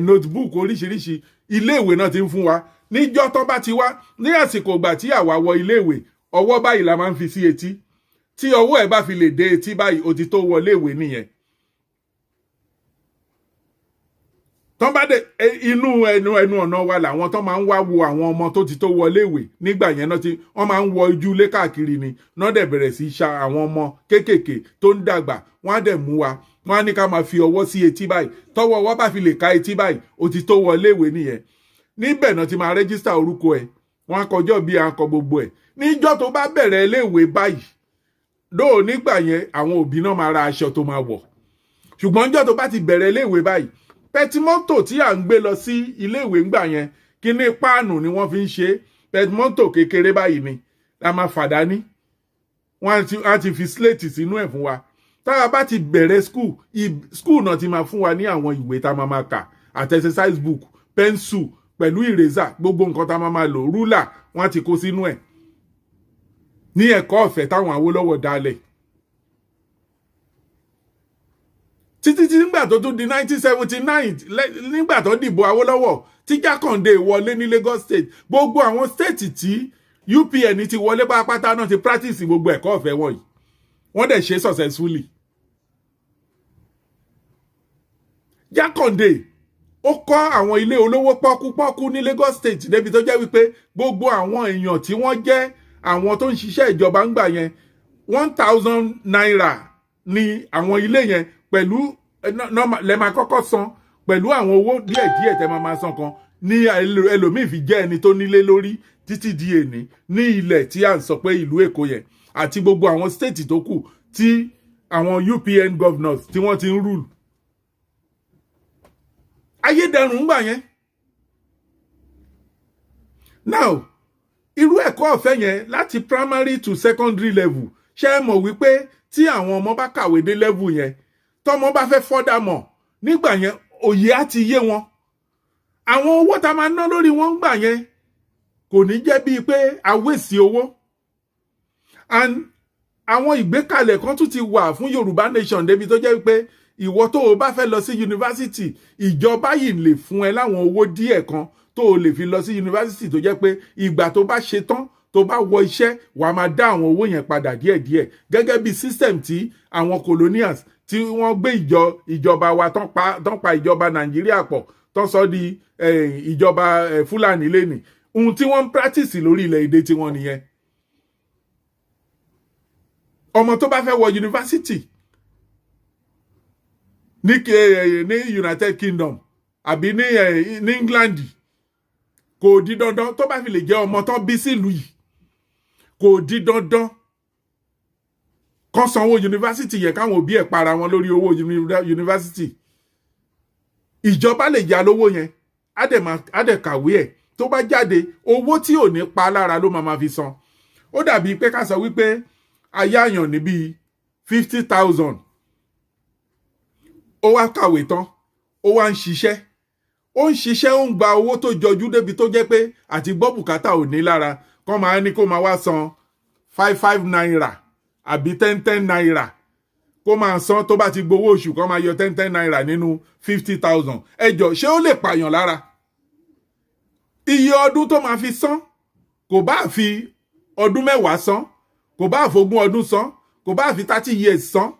notebook oríṣiríṣi, iléèwé náà ti ń fún wa. Níjọ́ tó bá ti wá ní àsìkò ìgbà tí àwa wọ iléèwé, ọwọ́ báyìí la máa ń fi sí etí, tí ọwọ́ ẹ̀ bá fi lè dé etí báyìí ó ti tó wọ iléèwé nìyẹn. Tọ́n bá dé inú ẹnu ọ̀nà wa làwọn tó máa ń wá wo àwọn ọmọ tó ti tó wọlé ìwé nígbà yẹn náà tí wọ́n máa ń wọ ojú ilé káàkiri ni, náà dẹ̀ bẹ̀rẹ̀ sí ṣa àwọn ọmọ kéékèèké tó ń dàgbà, wọ́n á dẹ̀ mú wa, wọ́n á ní ká máa fi ọwọ́ sí etí báyìí, tọ́wọ́ wa bá fi lè ká etí báyìí ó ti tó wọlé ìwé nìyẹn. Níbẹ̀ náà ti máa rẹ́gísítà orúkọ ẹ̀, wọ́n á kọjọ́ bí akọ gbogbo ẹ̀. Níjọ́ tó bá bẹ̀rẹ̀ iléèwé báyìí, dóò nígbà yẹn àwọn òbí náà máa ra aṣọ tó máa wọ̀, ṣùgbọ́n níjọ́ tó bá ti bẹ̀rẹ̀ iléèwé báyìí, pẹtimọ́tò tí à ń gbé lọ sí iléèwé ńgbà yẹn, kíní páànù ni wọ́n fi ń ṣe, pẹtimọ́tò kékeré báyìí ni la máa fàdání, wọ́n á ti fi slate sínú ẹ̀ fún wa. Táwa bá ti bẹ̀rẹ̀ school náà ti máa fún wa ní àwọn ìwé tá a máa kà, àti exercise book, pencil pẹ̀lú eraser, gbogbo nǹkan tá a máa lò, ruler wọ́n á ti kó sínú ẹ̀ ní ẹ̀kọ́ ọ̀fẹ́ táwọn Awólọ́wọ̀ dálẹ̀. Títí nígbà tó tún di 1979 nígbà tó dìbò Awólọ́wọ̀ tí Jákàndé wọlé ní Lagos State, gbogbo àwọn state tí UPN ti wọlé pátápátá náà ti practice gbogbo ẹ̀kọ́ ọ̀fẹ́ wọ̀nyí, wọ́n dẹ̀ ṣe successfully. Jákàndé ó kọ́ àwọn ilé olówó pọ́kúpọ́kú ní Lagos State débi tó jẹ́ wípé gbogbo àwọn èèyàn tí wọ́n jẹ́ àwọn tó ń ṣiṣẹ́ ìjọba ń gbà yẹn 1,000 naira ni àwọn ilé yẹn, pẹ̀lú lẹ máa kọ́kọ́ san pẹ̀lú àwọn owó díẹ̀díẹ̀ tẹ́ máa san kan ní ẹlòmíì fi jẹ́ ẹni tó nílé lórí títí di èní ní ilẹ̀ tí à ń sọ pé ìlú Èkó yẹn àti gbogbo àwọn state tó kù tí àwọn UPN governors tí wọ́n ti ń rule. Ayédèrú ń gbà yẹn. Now irú ẹ̀kọ́ ọ̀fẹ́ yẹn láti primary to secondary level, ṣé ẹ mọ̀ wípé tí àwọn ọmọ bá kàwé dé level yẹn, tọ́mọ bá fẹ́ fọ́dà mọ̀ nígbà yẹn òye á ti yé wọn. Àwọn owó tá máa ná lórí wọn gbà yẹn kò ní jẹ́ bíi pé a wéṣì owó. And àwọn ìgbékalẹ̀ kan tún ti wà fún Yorùbá nation débi tó jẹ́ wípé ìwọ tó o bá fẹ́ lọ sí yunifásitì, ìjọba yìí lè fún ẹ láwọn owó díẹ̀ kan tó o lè fi lọ sí yunifásitì tó jẹ́ pé ìgbà tó bá ṣe tán tó bá wọ iṣẹ́ wà á máa dá àwọn owó yẹn padà díẹ̀díẹ̀, gẹ́gẹ́ bí system tí àwọn colonials tí wọ́n gbé ìjọba wa tán pa ìjọba Nàìjíríà pọ̀ tán sọ di ìjọba Fúlàní lẹ́nì. Ohun tí wọ́n ń practice lórí ilẹ̀ èdè tí wọ́n nìyẹn. Ọmọ tó bá fẹ́ wọ yunifásitì ní United Kingdom àbí ní England, kò di dandan tó bá fi lè jẹ́ ọmọ tán bí sílùú yìí, kò di dandan kán sanwó yunifásitì yẹn káwọn òbí ẹ̀ para wọn lórí owó yunifásitì. Ìjọba lè yá lówó yẹn, á dẹ̀ kàwé ẹ̀, tó bá jáde owó tí ò ní pa lára ló máa fi san. Ó dàbí pé ká sọ wípé ayáyàn ní bíi 50,000, ó wá kàwé tán, ó wá ń ṣiṣẹ́, ó ń gba owó tó jọjú débi tó jẹ́ pé àti gbọ́ bùkátà ò ní lára, kán máa ní kó máa wá san 5 naira àbí 10 naira kó máa san. Tó bá ti gbowó oṣù kán máa yọ 10 naira nínú 50,000. Ẹjọ́ ṣé ó lè pààyàn lára? Iye ọdún tó máa fi san, kò bá fi ọdún 10 san, kò bá f'ogún ọdún san, kò bá fi 30 years san,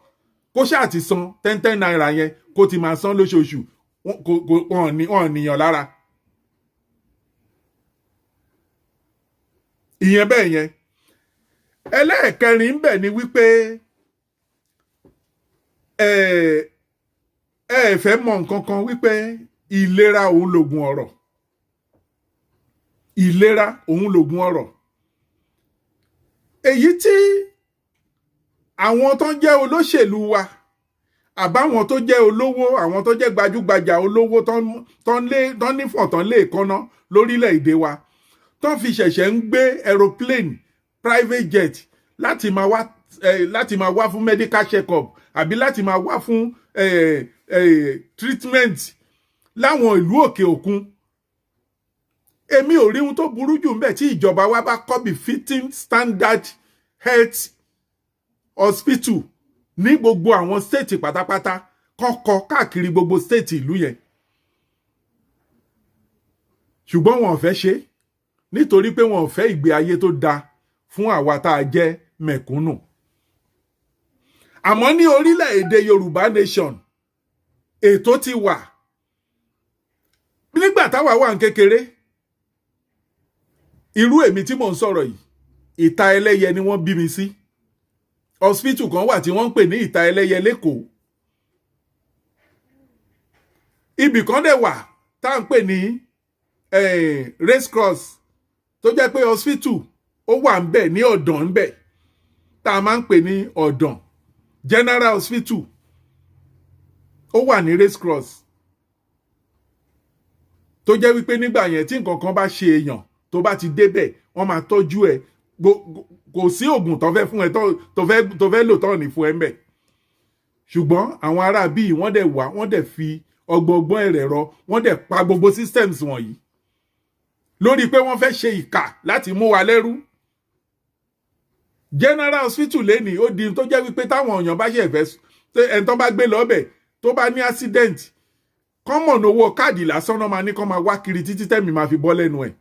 kó ṣáà ti san 10 naira yẹn kó ti máa san lóṣooṣù, wọn níyàn lára. Ìyẹn bẹ́ẹ̀ yẹn. Ẹlẹ́ẹ̀kẹrin ń bẹ ni wípé ẹ fẹ́ mọ̀ nǹkan kan wípé ìlera òun lògùn ọ̀rọ̀. Ìlera òun lògùn ọ̀rọ̀. Èyí tí àwọn tó jẹ́ olóṣèlú wa àbáwọn tó jẹ́ olówó, àwọn tó jẹ́ gbajúgbajà olówó tán nífọ̀n tán lè kọ́ná lórílẹ̀-èdè wa, tán fi ṣẹ̀ṣẹ̀ ń gbé aeroplane, private jet láti máa wá fún medical check-up àbí láti máa wá fún treatment láwọn ìlú òkè òkun. èmi ò rí ohun tó burú jù ńbẹ̀ tí ìjọba wa bá kọ́ befitting standard health hospital ní gbogbo àwọn state pátápátá kọ́kọ́ káàkiri gbogbo state ìlú yẹn. Ṣùgbọ́n wọn ò fẹ́ ṣe nítorí pé wọn ò fẹ́ ìgbé ayé tó dáa fún àwa tá a jẹ́ mẹ̀kúnnù. Àmọ́ ní orílẹ̀-èdè Yorùbá nation ètò ti wà. Nígbà táwa wà ní kékeré, irú èmi tí mò ń sọ̀rọ̀ yìí, Ìta Ẹlẹ́yẹ ni wọ́n bí mi sí. Hospital kan wà tí wọ́n ń pè ní Ìta Ẹlẹ́yẹ l'Ékòó. Ibì kan dẹ̀ wà tá à ń pè ní race cross tó jẹ́ pé hospital ó wà ń bẹ̀ ní Ọ̀dàn ń bẹ̀ tá a máa ń pè ní Ọ̀dàn General Hospital ó wà ní race cross tó jẹ́ wípé nígbà yẹn tí nǹkan kan bá ṣe èèyàn tó bá ti débẹ̀ wọ́n máa tọ́jú ẹ̀ kò sí oògùn tó fẹ́ fún ẹ tó fẹ́ lò tán ní fún ẹ ń bẹ̀. Ṣùgbọ́n àwọn ará bíi wọ́n dẹ̀ wá wọ́n dẹ̀ fi ọgbọgbọ́n ẹ̀rẹ̀rọ wọ́n dẹ̀ pa gbogbo systems wọ̀nyí lórí pé wọ́n fẹ́ ṣe ìkà láti mú wa lẹ́rú. General Hospital lẹ́nìí ó di tó jẹ́ wípé táwọn èèyàn bá ṣe ẹ̀fẹ́ ẹni tó bá gbé lọ́bẹ̀ tó bá ní accident common owó káàdì lásán náà máa ní kó máa wá kiri títí tẹ́mi máa fi bọ́ lẹ́nu ẹ̀.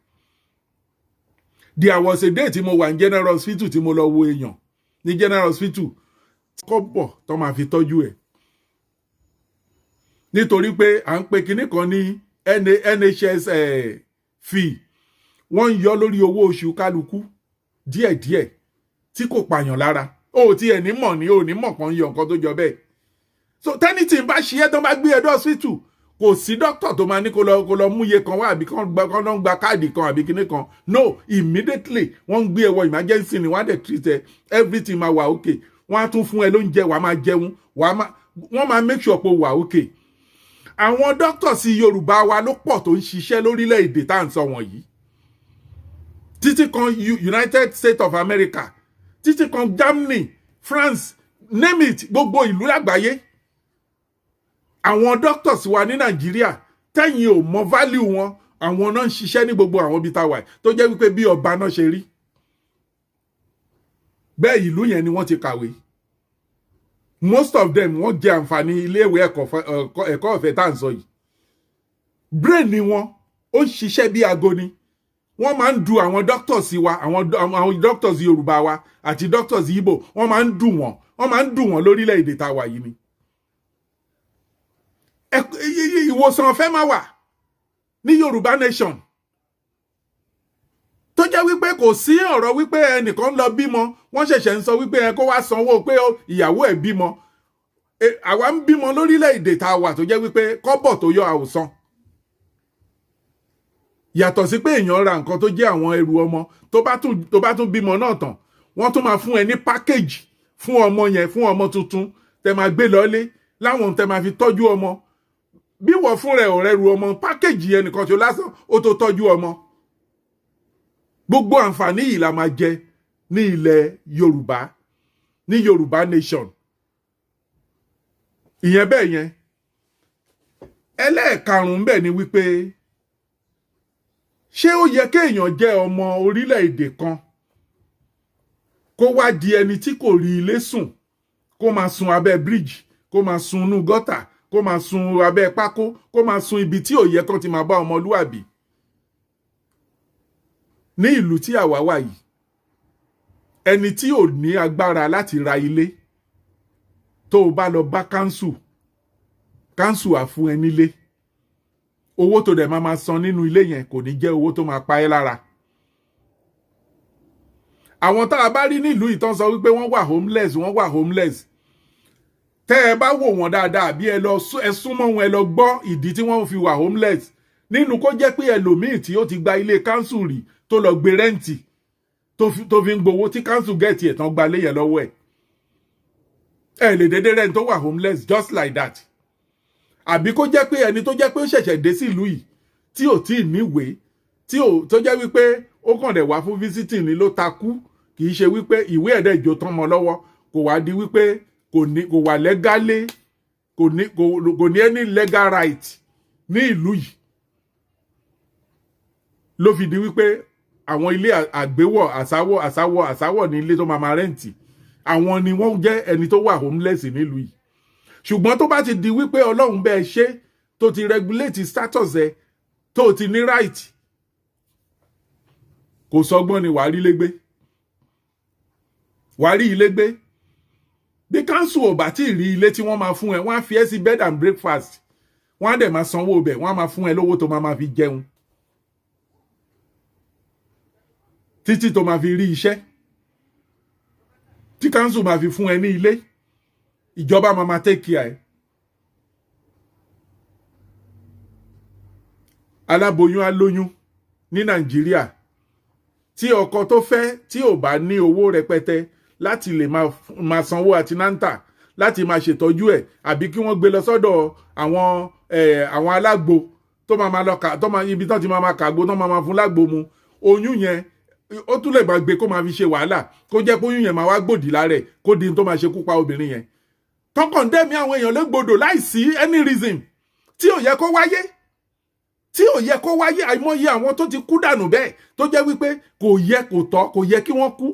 There was a day tí mo wà ní General Hospital tí mo lọ wo èèyàn ní General Hospital kọ́bọ̀ tó máa fi tọ́jú ẹ̀. Nítorí pé à ń pe kinní kan ní NHS fee wọ́n ń yọ lórí owó oṣù kálukú díẹ̀díẹ̀ tí kò pààyàn lára. Ó ti ẹ̀ ní mọ̀ ní ò ní mọ̀ kan yọ nǹkan tó jọ bẹ́ẹ̀. So tẹ́nítì bá ṣe é tó bá gbé ẹ̀dọ́ hospital kò sí dókítà tó máa ní kó lọ mú iye kan wá àbí kán gba káàdì kan àbí kinní kan. No, immediately wọ́n ń gbé ẹwọ emergency ni wọ́n á dẹ̀ treat ẹ everything máa wà okay. Wọ́n á tún fún ẹ lóúnjẹ wàá máa jẹun wọ́n máa make sure pé ó wà okay. Àwọn dókítà sí Yorùbá wa ló pọ̀ tó ń ṣiṣẹ́ lórílẹ̀-èdè tá à ń sọ wọ̀nyí. Títí kan United States of America, títí kan Germany, France, name it, gbogbo ìlú lágbàáyé. Àwọn doctors wa ní Nàìjíríà tẹ́yìn ò mọ value wọn, àwọn náà ń ṣiṣẹ́ ní gbogbo àwọn ibi tá wà tó jẹ́ wípé bí ọba náà ṣe rí. Bẹ́ẹ̀ ìlú yẹn ni wọ́n ti kàwé. Most of them wọ́n jẹ àǹfààní iléèwé ẹ̀kọ́ ọ̀fẹ́ tá à ń sọ yìí. Brain ni wọn ó ń ṣiṣẹ́ bí aago ni. Wọ́n máa ń du àwọn doctors wa, àwọn doctors Yorùbá wa àti doctors Igbo, wọ́n máa ń dùn wọ́n lórílẹ̀-èdè tá wà yìí ni. Ìwòsàn ọ̀fẹ́ máa wà ní Yorùbá nation. Tó jẹ́ wípé kò sí ọ̀rọ̀ wípé ẹnìkan lọ bímọ, wọ́n ṣẹ̀ṣẹ̀ ń sọ wípé ẹ kó wá sanwó pé ìyàwó ẹ̀ bímọ. Àwa ń bímọ lórílẹ̀-èdè tá wà tó jẹ́ wípé kọ́bọ̀ tó yọ àwòsàn. Yàtọ̀ sí pé èèyàn ra nǹkan tó jẹ́ àwọn ẹrù ọmọ tó bá tún bímọ náà tán wọ́n tún máa fún ẹ ní package fún ọmọ yẹn, fún ọmọ tuntun tẹ máa gbé lọ́lé láwọn tẹ máa fi tọ́jú ọmọ. Bí wọ́n fún rẹ̀ ọ̀rẹ́ ru ọmọ package yẹn nìkan tó lásán ó tó tọ́jú ọmọ. Gbogbo àǹfààní yìí la máa jẹ ní ilẹ̀ Yorùbá, ní Yorùbá nation. Ìyẹn bẹ́ẹ̀ yẹn. Ẹlẹ́ẹ̀karùn-ún bẹ́ẹ̀ ni wípé ṣé ó yẹ kéèyàn jẹ́ ọmọ orílẹ̀-èdè kan kó wá di ẹni tí kò rí ilé sùn, kó máa sun abẹ́ bridge, kó máa sun inú gọ́tà, kó máa sun abẹ́ pákó, kó máa sun ibi tí ò yẹ kán ti máa bá ọmọlúwàbí. Ní ìlú tí àwa wà yìí, ẹni tí ò ní agbára láti ra ilé tó bá lọ bá káńsù á fún ẹ nílé. Owó tó dẹ̀ máa san nínú ilé yẹn kò ní jẹ́ owó tó máa pa ẹ́ lára. Àwọn tá a bá rí nílùú ìtàn sọ wípé wọ́n wà homeless. Tẹ́ ẹ bá wò wọ́n dáadáa bí ẹ súnmọ́ wọn ẹ lọ gbọ́ ìdí tí wọ́n fi wà homeless. Nínú kó jẹ́ pé ẹlòmíì tí ó ti gba ilé káńsù rí tó lọ gbé rẹ́ǹtì tó fi ń gbowó tí káńsù gẹ̀ẹ́tì ẹ̀ tán gba ilé yẹn lọ́wọ́ ẹ̀. Ẹ lè dédé rẹ́ǹtì tó wà homeless just like that. Àbí kó jẹ́ pé ẹni tó jẹ́ pé ó ṣẹ̀ṣẹ̀ dé sí ìlú yìí tí ò tí ì níwèé tó jẹ́ wípé ó kàn dẹ̀ wá fún visiting ni ló takú, kì í ṣe wípé ìwé ẹ̀dẹ̀ ìjó tán mọ́ lọ́wọ́, kò wá di wípé kò wà legally, kò ní any legal right ní ìlú yìí ló fi di wípé àwọn ilé àgbéwọ̀ àsáwọ̀ ní ilé tó máa rẹ́ǹtì àwọn ni wọ́n jẹ́ ẹni tó wà homeless nílùú yìí. Ṣùgbọ́n tó bá ti di wípé Ọlọ́run bẹ́ẹ̀ ṣe tó ti regulate status ẹ tó ti ní right kò sọgbọ́n ni wàá rí ilé gbé wàá rí ilé gbé. Bí council ò bá tí ì rí ilé tí wọ́n máa fún ẹ wọ́n á fi ẹ́ sí bed and breakfast wọ́n á dẹ̀ máa sanwó bẹ̀ wọ́n á máa fún ẹ lówó tó máa fi jẹun títí tó máa fi rí iṣẹ́ tí council máa fi fún ẹ ní ilé ìjọba máa take care ẹ. Aláboyún á lóyún ní Nàìjíríà tí ọkọ tó fẹ́ tí ò bá ní owó rẹpẹtẹ láti lè máa sanwó àtinánta láti máa ṣètọ́jú ẹ̀ àbí kí wọ́n gbé lọ sọ́dọ̀ àwọn alágbo tó máa lọ kà tó máa ibi tó ti máa kàgbo tó máa fún lágbo mu oyún yẹn ó tún lè máa gbé kó máa fi ṣe wàhálà kó jẹ́ pé oyún yẹn máa wá gbòdì lára ẹ̀ kó di tó máa ṣe kú pa obìnrin yẹn. Tọkàn dẹ́mi àwọn èèyàn légbodò láìsí any reason tí ò yẹ kó wáyé àìmọye àwọn tó ti kú dànù bẹ́ẹ̀ tó jẹ́ wípé kò yẹ kò tọ́ kò yẹ kí wọ́n kú.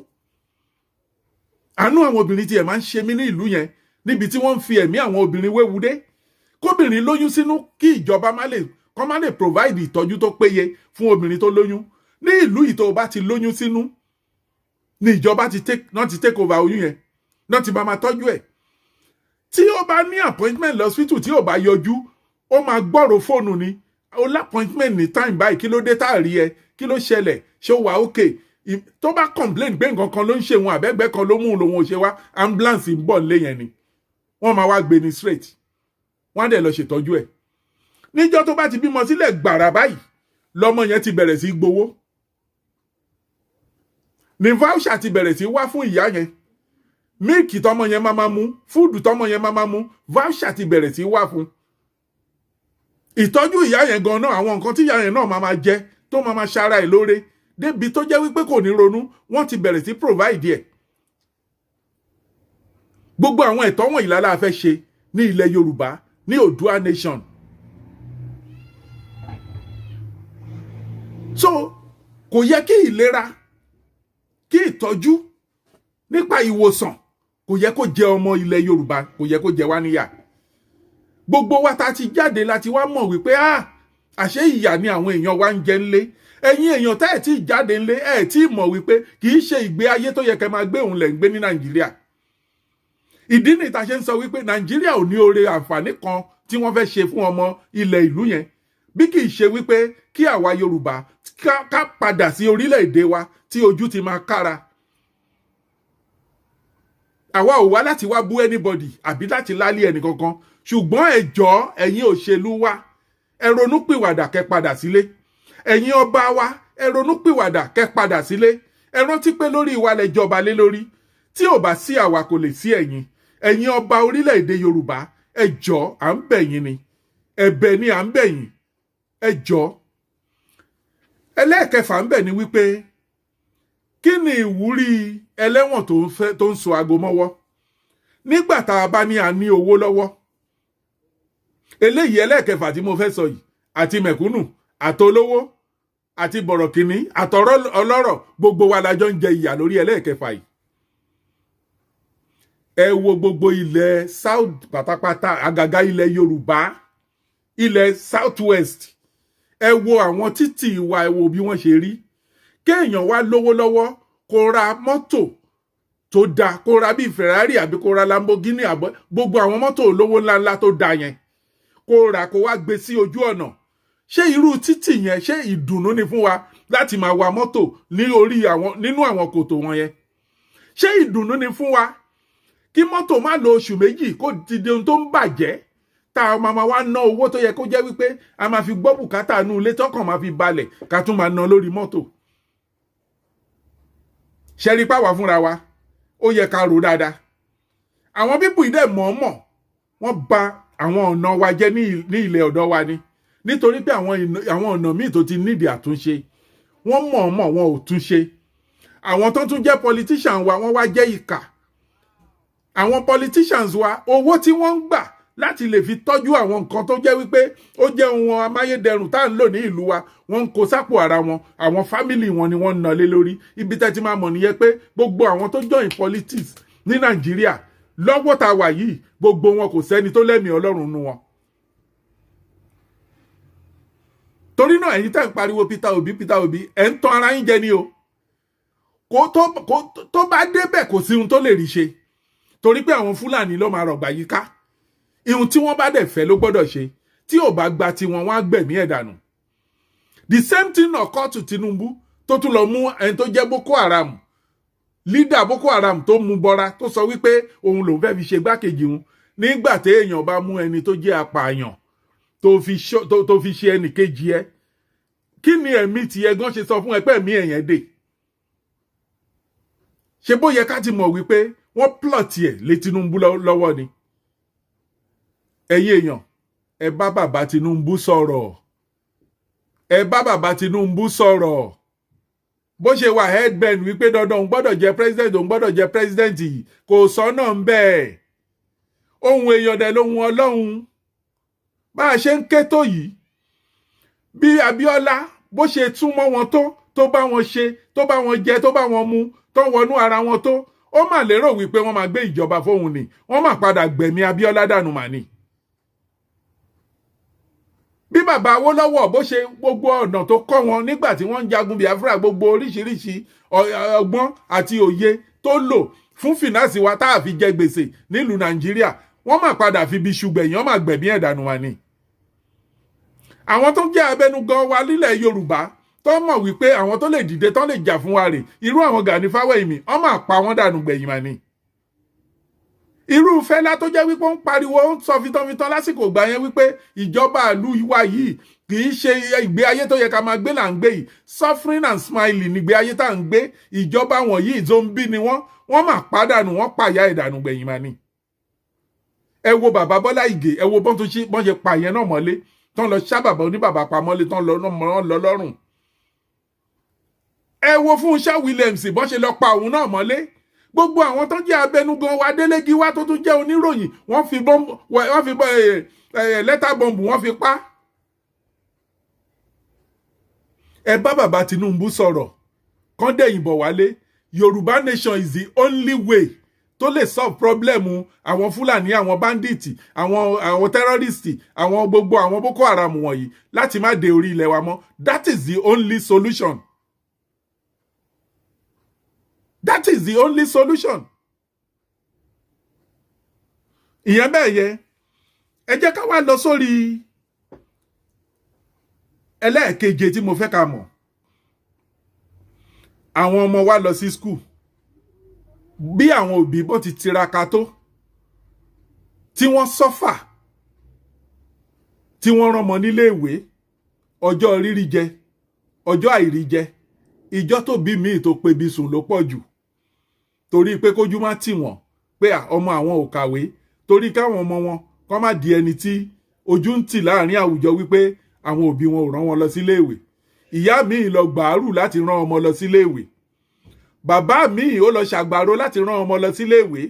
Àánú àwọn obìnrin tí ẹ̀ máa ń ṣe mí ní ìlú yẹn níbi tí wọ́n ń fi ẹ̀mí àwọn obìnrin wéwu dé kóbìnrin lóyún sínú kí ìjọba má lè provide ìtọ́jú tó péye fún obìnrin tó lóyún ní ìlú yìí tó bá ti lóyún sínú ní ìjọba ti take over oyún yẹn náà ti máa tọ́jú ẹ̀. Tí ó bá ní appointment lọ́sítù tí ò bá yọjú ó máa gbọ́rọ̀ fóònù ni ó láppointment ní time báyìí kí ló dé tá a rí ẹ kí ló ṣẹlẹ̀ ṣé ó wà okay tó bá complain pé nǹkan kan ló ń ṣe wọn àbẹ́gbẹ́ kan ló mú un lòun ò ṣe wá ambulance ń bọ̀ nílé yẹn ni wọ́n máa wá gbé ní straight wọ́n á dẹ̀ lọ ṣètọ́jú ẹ̀. Níjọ́ tó bá ti bímọ sílẹ̀ gbàrà báyìí lọ́mọ yẹn ti bẹ̀rẹ̀ sí gbowó ní voucher ti bẹ̀rẹ̀ sí wá fún ìyá yẹn mílìkì tọmọ yẹn máa mú fúdù tọmọ yẹn máa mú voucher ti bẹ̀rẹ̀ sí wá fún. Ìtọ́jú ìyá yẹn gan náà àwọn nǹkan tí ìyá yẹn náà máa jẹ tó máa ṣara ẹ̀ lóore débi tó jẹ́ wípé kò ní ronú wọ́n ti bẹ̀rẹ̀ sí provide ẹ̀. Gbogbo àwọn ẹ̀tọ́ wọ̀nyí la fẹ́ ṣe ní ilẹ̀ Yorùbá ní Oòduà nation. So kò yẹ kí ìlera kí ìtọ́jú nípa ìwòsàn kò yẹ kó jẹ ọmọ ilẹ̀ Yorùbá kò yẹ kó jẹ wá níyà. Gbogbo wa ta ti jáde láti wá mọ̀ wípé àṣé ìyà ni àwọn èèyàn wa ń jẹ ńlé. Ẹ̀yin èèyàn tá ẹ̀ tí jáde ńlé ẹ̀ tí mọ̀ wípé kì í ṣe ìgbé ayé tó yẹ kẹ́ máa gbé òun lẹ̀ ń gbé ní Nàìjíríà. Ìdí ni ta ṣe ń sọ wípé Nàìjíríà ò ní oore àǹfààní kan tí wọ́n fẹ́ ṣe fún ọmọ ilẹ̀ ìlú yẹn bí kì í ṣe wípé kí àwa Yorùbá ká padà sí orílẹ̀-èdè wa tí ojú ti máa kára. Àwa ò wá láti wá bú anybody àbí láti lálé ẹnì kankan ṣùgbọ́n ẹ jọ̀ọ́ ẹ̀yin òṣèlú wa ẹ ronúpìwàdà kẹ́ padà sílé. Ẹ̀yin ọba wa ẹ ronúpìwàdà kẹ́ padà sílé. Ẹ rántí pé lórí ìwà lẹ jọba lé lórí tí ò bá sí àwa kò lè sí ẹ̀yin ọba orílẹ̀-èdè Yorùbá ẹ jọ̀ọ́ à ń bẹ̀ yín ni ẹ̀bẹ̀ ni à ń bẹ̀ yín ẹ jọ̀ọ́. Ẹlẹ́ẹ̀kẹfà ń bẹ̀ ni wípé kí ni ìwúrí ẹlẹ́wọ̀n tó ń so aago mọ́wọ́ nígbà tá a bá ní a ní owó lọ́wọ́. Eléyìí ẹlẹ́ẹ̀kẹfà tí mo fẹ́ sọ yìí àti mẹ̀kúnnù àtolówó àti bọ̀rọ̀kìnní àtọ̀rọ̀ ọlọ́rọ̀ gbogbo wa lájọ ń jẹ ìyà lórí ẹlẹ́ẹ̀kẹfà yìí. Ẹ wo gbogbo ilẹ̀ south pátápátá àgàgà ilẹ̀ Yorùbá ilẹ̀ south west ẹ wo àwọn títì wa ẹ wo bí wọ́n ṣe rí. Kéèyàn wá lówó lọ́wọ́ kó ra mọ́tò tó dáa kó ra bíi Ferrari àbí kó ra Lamborghini àbọ̀ gbogbo àwọn mọ́tò olówó ńláńlá tó dáa yẹn kó ra kó wá gbé sí ojú ọ̀nà. Ṣé irú títì yẹn ṣé ìdùnnú ni fún wa láti máa wa mọ́tò nínú àwọn kòtò wọn yẹn? Ṣé ìdùnnú ni fún wa kí mọ́tò má lo oṣù méjì kó ti di ohun tó ń bàjẹ́ tá a máa wá ná owó tó yẹ kó jẹ́ wípé a máa fi gbọ́ bùkátà nú ilé tọ́kàn máa fi balẹ̀ ká tún máa ná lórí mọ́tò? Ṣẹ́rí pàwà fúnra wa ó yẹ ká rò dáadáa. Àwọn bíbù ìdẹ́ mọ̀ọ́mọ̀ wọ́n bà àwọn ọ̀nà wa jẹ́ ní ilẹ̀ ọ̀dọ́ wa ni nítorí pé àwọn ọ̀nà míì tó ti nídìí àtúnṣe wọ́n mọ̀ọ́mọ̀ wọn ò túnṣe. Àwọn tó tún jẹ́ politician wa wọ́n wá jẹ́ ìkà. Àwọn politicians wa owó tí wọ́n ń gbà láti lè fi tọ́jú àwọn nǹkan tó jẹ́ wípé ó jẹ́ ohun amáyédẹrùn tá à ń lò ní ìlú wa, wọ́n ń kó sápò ara wọn, àwọn fámìlì wọn ni wọ́n ń ná lé lórí. Ibi tẹ́ ti máa mọ̀ nìyẹn pé gbogbo àwọn tó join politics ní Nàìjíríà lọ́wọ́ tá a wà yìí, gbogbo wọn kò sẹ́ni tó lẹ́mìí Ọlọ́run nú wọn. Torí náà ẹ̀yin tẹ́ ń pariwo Peter Obi ẹ̀ ń tan ara yín jẹ ni o. Tó bá débẹ̀ kò sí ohun tó lè rí ṣe, torí pé àwọn Fúlàní ló máa rọ̀gbà yí ká. Ihun tí wọ́n bá dẹ̀ fẹ́ ló gbọ́dọ̀ ṣe, tí ò bá gba tiwọn wọ́n á gbẹ̀mí ẹ̀ dànù. The same thing occurred to Tinubu tó tún lọ mú ẹni tó jẹ́ Boko Haram, leader Boko Haram tó mú bọ́ra tó sọ wípé òun lòun fẹ́ fi ṣe gbákejì òun. Nígbà tí èèyàn bá mú ẹni tó jẹ́ apààyàn tó fi ṣe ẹnì kejì ẹ, kí ni ẹ̀mí ti ẹ gan ṣe sọ fún ẹ pé ẹ̀mí ẹ̀yẹn dè? Ṣé bó yẹ ká ti mọ̀ wípé wọ́n plot ẹ̀ lé Tinubu lọ́wọ́ ni? Ẹ̀yin èèyàn, ẹ bá bàbá Tinubu sọ̀rọ̀. Ẹ bá bàbá Tinubu sọ̀rọ̀. Bó ṣe wà headband wípé dandan òun gbọ́dọ̀ jẹ́ president, òun gbọ́dọ̀ jẹ́ president yìí, kò sọ́nà ń bẹ́ẹ̀. Ohun èèyàn dẹ̀ lóhun Ọlọ́run. Bá a ṣe ń ké tó yìí, bí Abíọ́lá bó ṣe túmọ̀ wọn tó bá wọn ṣe, tó bá wọn jẹ, tó bá wọn mu, tó wọnú ara wọn tó, ó mà lérò wípé wọ́n máa gbé ìjọba fóun ni, wọ́n máa padà gbẹ̀mí Abíọ́lá dànù mà ni. Bí bàbá Awólọ́wọ̀ bó ṣe gbogbo ọ̀nà tó kọ́ wọn nígbà tí wọ́n ń jagun Biafra, gbogbo oríṣiríṣi ọgbọ́n àti òye tó lò fún fìnánsì wa tá a fi jẹ gbèsè nílùú Nàìjíríà, wọ́n máa padà fi bí ṣùgbẹ̀yìn, wọ́n máa gbẹ̀mí ẹ̀ dànù mà ni. Àwọn tó jẹ́ abẹnugan wa nílẹ̀ Yorùbá tó mọ̀ wípé àwọn tó lè dìde tó lè jà fún wa rè, irú àwọn Gani Fáwẹ́hìnmí, wọ́n máa pa wọ́n dànù gbẹ̀yìn mà ni. Irú Fẹ́lá tó jẹ́ wípé ń pariwo, ń sọ fitanfitan lásìkò gbà yẹn wípé ìjọba ìlú wa yìí kì í ṣe ìgbé ayé tó yẹ ká máa gbé là ń gbé yìí, suffering and smiling nígbé ayé tá à ń gbé, ìjọba wọn yìí zombie ni wọ́n máa pàdánù, wọ́n pàyà ìdànù gbẹ̀yìn mà ni. Ẹ wo bàbá Bọ́lá Ìgè, ẹ wo bọ́n ṣe pa yẹn náà mọ́lé, tán lọ ṣá bàbá oníbàbá pa mọ́lé, tán lọ lọ́rùn. Ẹ wo Fúnṣẹ́ Williams bọ́n ṣe lọ pa òun náà mọ́lé. Gbogbo àwọn tó jẹ́ abẹnugan wa, Délégi wa tó tún jẹ́ oníròyìn, wọ́n fi lẹ́tà bọ́ǹbù wọ́n fi pa. Ẹ bá bàbá Tinubu sọ̀rọ̀, kán dẹ̀yìn bọ̀ wálé. Yorùbá nation is the only way tó lè solve problem àwọn Fúlàní, àwọn bandits, àwọn terrorists, àwọn gbogbo àwọn Boko Haram wọ̀nyí láti má dé orí ilẹ̀ wa mọ́. That is the only solution. That is the only solution. Ìyẹn bẹ́ẹ̀ yẹ, ẹ jẹ́ ká wá lọ sórí ẹlẹ́ẹ̀keje tí mo fẹ́ ká mọ̀. Àwọn ọmọ wa lọ sí school. Bí àwọn òbí bó ti tiraka tó, tí wọ́n sọ́fà, tí wọ́n rán ọmọ nílé ìwé, ọjọ́ rírí jẹ, ọjọ́ àìrí jẹ, ìjọ́ tó bí míì tó pe bí sùn ló pọ̀ jù. Torí pé kójú má tì wọ́n pé ọmọ àwọn ò kàwé, torí káwọn ọmọ wọn kó má di ẹni tí ojú ń tì láàrin àwùjọ wípé àwọn òbí wọn ò rán wọn lọ sílé ìwé. Ìyá míì lọ gbàárù láti rán ọmọ lọ sílé ìwé. Bàbá míì ó lọ ṣàgbàro láti rán ọmọ lọ sílé ìwé.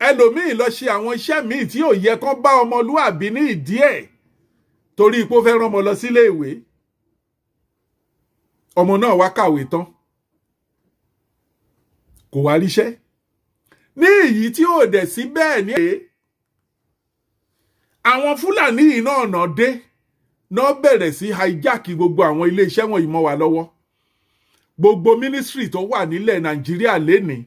Ẹlòmíì lọ ṣe àwọn iṣẹ́ míì tí ò yẹ kán bá ọmọlúàbí ní ìdí ẹ̀, torí ipò fẹ́ rán ọmọ lọ sílé ìwé. Ọmọ náà wá kàwé tán, kò wá ríṣẹ́. Ní èyí tí ò dẹ̀ sí bẹ́ẹ̀ ní èyí, àwọn Fúlàní yìí náà dé, náà bẹ̀rẹ̀ sí hijack gbogbo àwọn ilé iṣẹ́ wọ̀nyí mọ́ wa lọ́wọ́. Gbogbo ministry tó wà nílẹ̀ Nàìjíríà lénìí,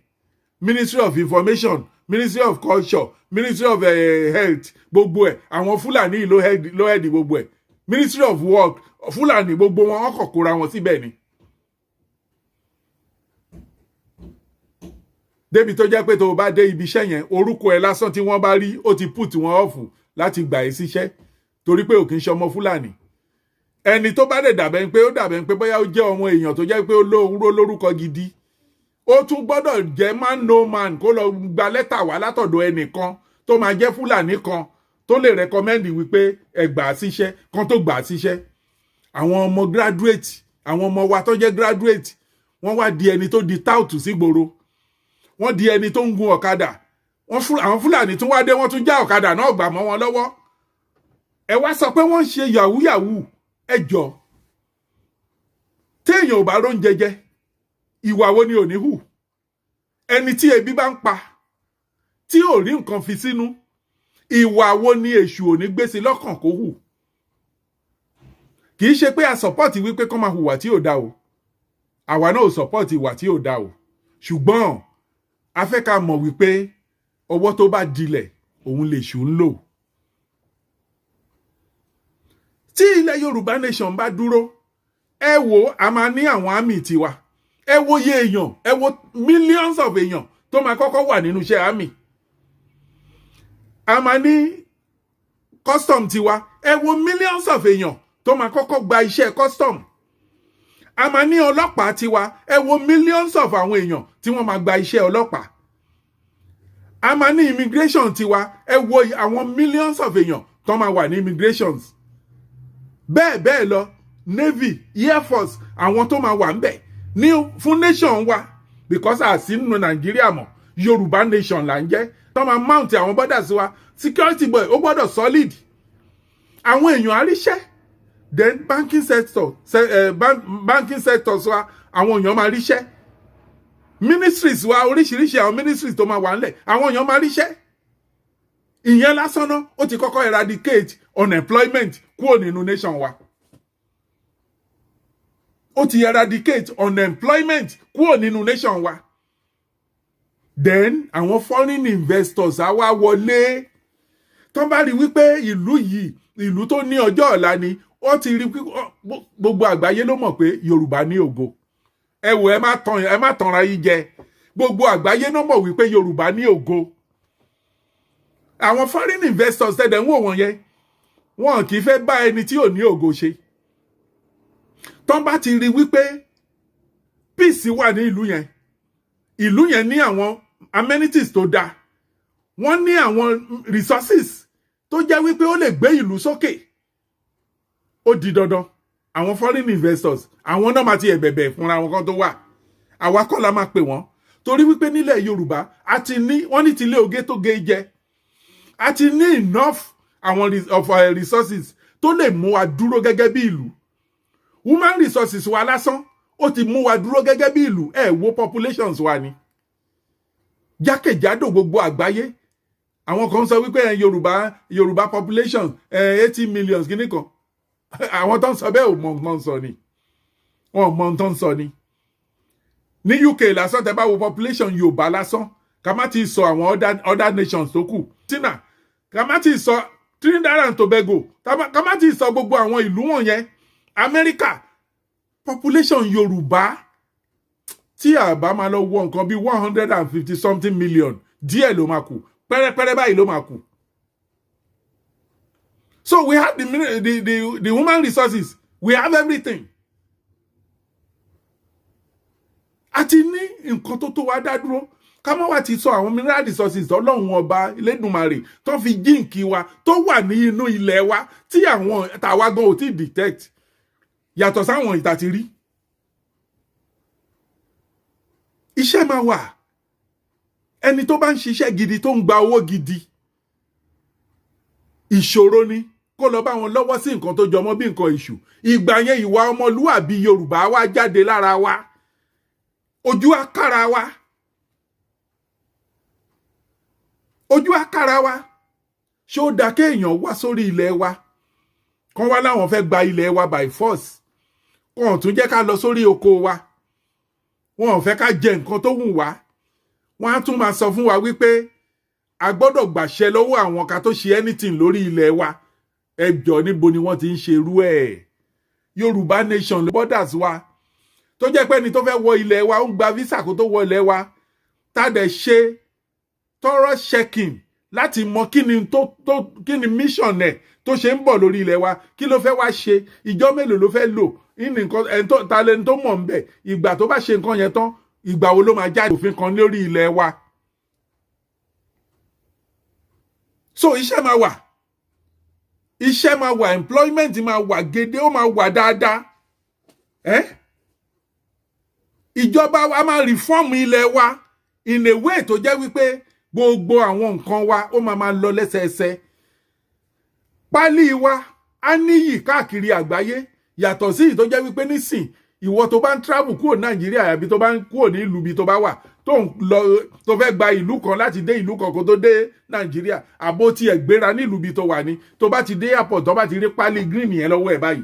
Ministry of Information, Ministry of Culture, Ministry of Health, gbogbo ẹ̀ àwọn Fúlàní ló head gbogbo ẹ̀. Ministry of Work, Fúlàní gbogbo wọn kọ̀ kóra wọn síbẹ̀ ni. Débi tó jẹ́ pé tó bá dé ibi iṣẹ́ yẹn, orúkọ ẹ lásán tí wọ́n bá rí, ó ti put wọn off láti gbà ẹ́ síṣẹ́, torí pé ò kì í ṣe ọmọ Fúlàní. Ẹni tó bá dẹ̀ dàbẹ̀ pé bóyá ó jẹ́ ọmọ èèyàn tó jẹ́ pé ó lórúkọ gidi, ó tún gbọ́dọ̀ jẹ́ man no man, kó lọ gba lẹ́tà wá látọ̀dọ̀ ẹnìkan tó máa jẹ́ Fúlàní kan tó lè rẹkọmẹ́ndì wípé ẹ gbà á síṣẹ́, kan tó gbà á síṣẹ́. Àwọn ọmọ graduate, àwọn ọmọ wa tó jẹ́ graduate, wọ́n wá di ẹni tó di tout sí gboro. Wọ́n di ẹni tó ń gun ọ̀kadà, àwọn Fúlàní tún wá dé wọ́n tún já ọ̀kadà náà gbà mọ́ wọn lọ́wọ́ ẹ wá sọ pé wọ́n ń ṣe yahoo yahoo ẹ jọ téèyàn ò bá róúnjẹ jẹ ìwà wo ni ò ní hù ẹni tí ebi bá ń pa tí ò rí nǹkan fi sínú ìwà wo ni èṣù ò ní gbé sí lọ́kàn kó hù kì í ṣe pé a sọpọ́ọ̀tì wípé kọ́ máa hùwà tí ò dá o àwa náà ò sọpọ́ọ̀tì ìwà tí ò dá o ṣùgbọ́n a fẹ́ ká mọ̀ wípé ọwọ́ tó bá dilẹ̀ òun lè ṣù ń lò. Tí ilẹ̀ Yorùbá nation bá dúró ẹ wo a máa ní àwọn àmì tiwa ẹ wo iye èèyàn ẹ wo millions of èèyàn tó máa kọ́kọ́ wà nínú iṣẹ́ àmì a máa ní custom tiwa ẹ wo millions of èèyàn tó máa kọ́kọ́ gba iṣẹ́ custom a máa ní ọlọ́pàá tiwa ẹ wo millions of àwọn èèyàn tí wọ́n máa gba iṣẹ́ ọlọ́pàá a máa ní immigration tiwa ẹ wo àwọn millions of èèyàn tó máa wà ní immigrations bẹ́ẹ̀ bẹ́ẹ̀ lọ navy air force àwọn tó máa wà ń bẹ̀ ní fún nation wa because àsì nínú Nàìjíríà mọ̀ Yorùbá nation là ń jẹ́ tó máa mount àwọn borders wa security boy ó gbọ́dọ̀ solid àwọn èèyàn àríṣẹ́ then banking sector banking sectors wa àwọn èèyàn máa ríṣẹ́ ministries wa oríṣiríṣi àwọn ministries tó máa wà ńlẹ̀ àwọn èèyàn máa ríṣẹ́ ìyẹn lásán náà ó ti kọ́kọ́ eradicate unemployment kúrò nínú nation wa ó ti eradicate unemployment kúrò nínú nation wa then àwọn foreign investors á wá wọlé tó bá rí wípé ìlú yìí ìlú tó ní ọjọ́ ọ̀la ni ó ti rí gbogbo àgbáyé ló mọ̀ pé Yorùbá ní ògo ẹ wò ẹ má tanra yín jẹ gbogbo àgbáyé ló mọ̀ wípé Yorùbá ní ògo àwọn foreign investors tẹ̀dẹ̀ ń wò wọ́n yẹn wọn kì í fẹ́ bá ẹni tí ò ní ògo ṣe tọ́n bá ti rí wípé peace wà ní ìlú yẹn ní àwọn amenities tó dáa wọ́n ní àwọn resources tó jẹ́ wípé ó lè gbé ìlú sókè ó di dandan àwọn foreign investors àwọn náà máa ti ẹ̀bẹ̀bẹ̀ fúnra wọn kan tó wà àwa kọ́ la máa pè wọ́n torí wípé nílẹ̀ Yorùbá wọ́n ní tilé oge tó ge jẹ a ti ní enough àwọn resources tó lè mú wa dúró gẹ́gẹ́ bí ìlú human resources wa lásán ó ti mú wa dúró gẹ́gẹ́ bí ìlú wo populations wa ni jákèjádò gbogbo àgbáyé àwọn kan sọ wípé Yorùbá population 80 million kìíní kan àwọn tó ń sọ bẹ́ẹ̀ ò mọ nǹkan sọ ni wọn mọ nǹkan sọ ni ní UK lásán tẹ́ bá wo population Yorùbá lásán ká má ti sọ àwọn other nations tó kù tina ká má ti sọ Trinidad and Tobago ká má ti sọ gbogbo àwọn ìlú wọ̀nyẹn America population Yorùbá tí a bá máa lọ wọ nǹkan bí 150 something million díẹ̀ ló máa kù pẹ́rẹ́pẹ́rẹ́ báyìí ló máa kù. So we have the human resources, we have everything. Àti ní nǹkan tó wá dá dúró ká má wá ti sọ àwọn mineral resources Ọlọ́run ọba Elédùmarè tó fi jíǹkì wa tó wà ní inú ilẹ̀ wa tí àwọn tàwa gan ò tí detect yàtọ̀ sáwọn ìta ti rí. Iṣẹ́ máa wà ẹni tó bá ń ṣiṣẹ́ gidi tó ń gba owó gidi ìṣòro ni kó lọ bá wọn lọ́wọ́ sí nǹkan tó jọmọ́ bí nǹkan ìṣù ìgbà yẹn ìwà ọmọlúwàbí Yorùbá wá jáde lára wa ojú àkàrà wa ṣé ó dá kéèyàn wá sórí ilẹ̀ wa kán wá láwọn fẹ́ gba ilẹ̀ wa by force wọn ò tún jẹ́ ká lọ sórí oko wa wọn ò fẹ́ ká jẹ nǹkan tó wù wá wọn á tún máa sọ fún wa wípé a gbọ́dọ̀ gbàṣẹ lọ́wọ́ àwọn ká tó ṣe anything lórí ilẹ̀ wa ẹjọ́ níbo ni wọ́n ti ń ṣe irú ẹ̀ Yorùbá nation borders wa tó jẹ́ pé ẹni tó fẹ́ wọ ilẹ̀ wa ó ń gba visa kó tó wọ ilẹ̀ wa tá dẹ̀ ṣe thorough checking láti mọ kí ni mission ẹ̀ tó ṣe ń bọ̀ lórí ilẹ̀ wa kí ló fẹ́ wá ṣe ìjọ́ mélòó ló fẹ́ lò ní nǹkan talent tó mọ̀ ń bẹ̀ ìgbà tó bá ṣe nǹkan yẹn tán ìgbà wo ló máa jáde òfin kan lórí ilẹ̀ wa. So iṣẹ́ máa wà employment máa wà gèdè ó máa wà dáadáa ìjọba wa máa reform ilẹ̀ wa in a way tó jẹ́ wípé gbogbo àwọn nǹkan wa ó máa lọ lẹ́sẹẹsẹ. Pálí wa á níyì káàkiri àgbáyé yàtọ̀ sí tó jẹ́ wípé nísìn ìwọ tó bá ń travel kúrò Nàìjíríà àbí tó bá ń kúrò ní ìlú bí tó bá wà tó fẹ́ gba ìlú kan láti dé ìlú kan kó tó dé Nàìjíríà àbó tiẹ̀ gbéra ní ìlú bí tó wà ní tó bá ti dé airport tó bá ti rí pálí green yẹn lọ́wọ́ ẹ̀ báyìí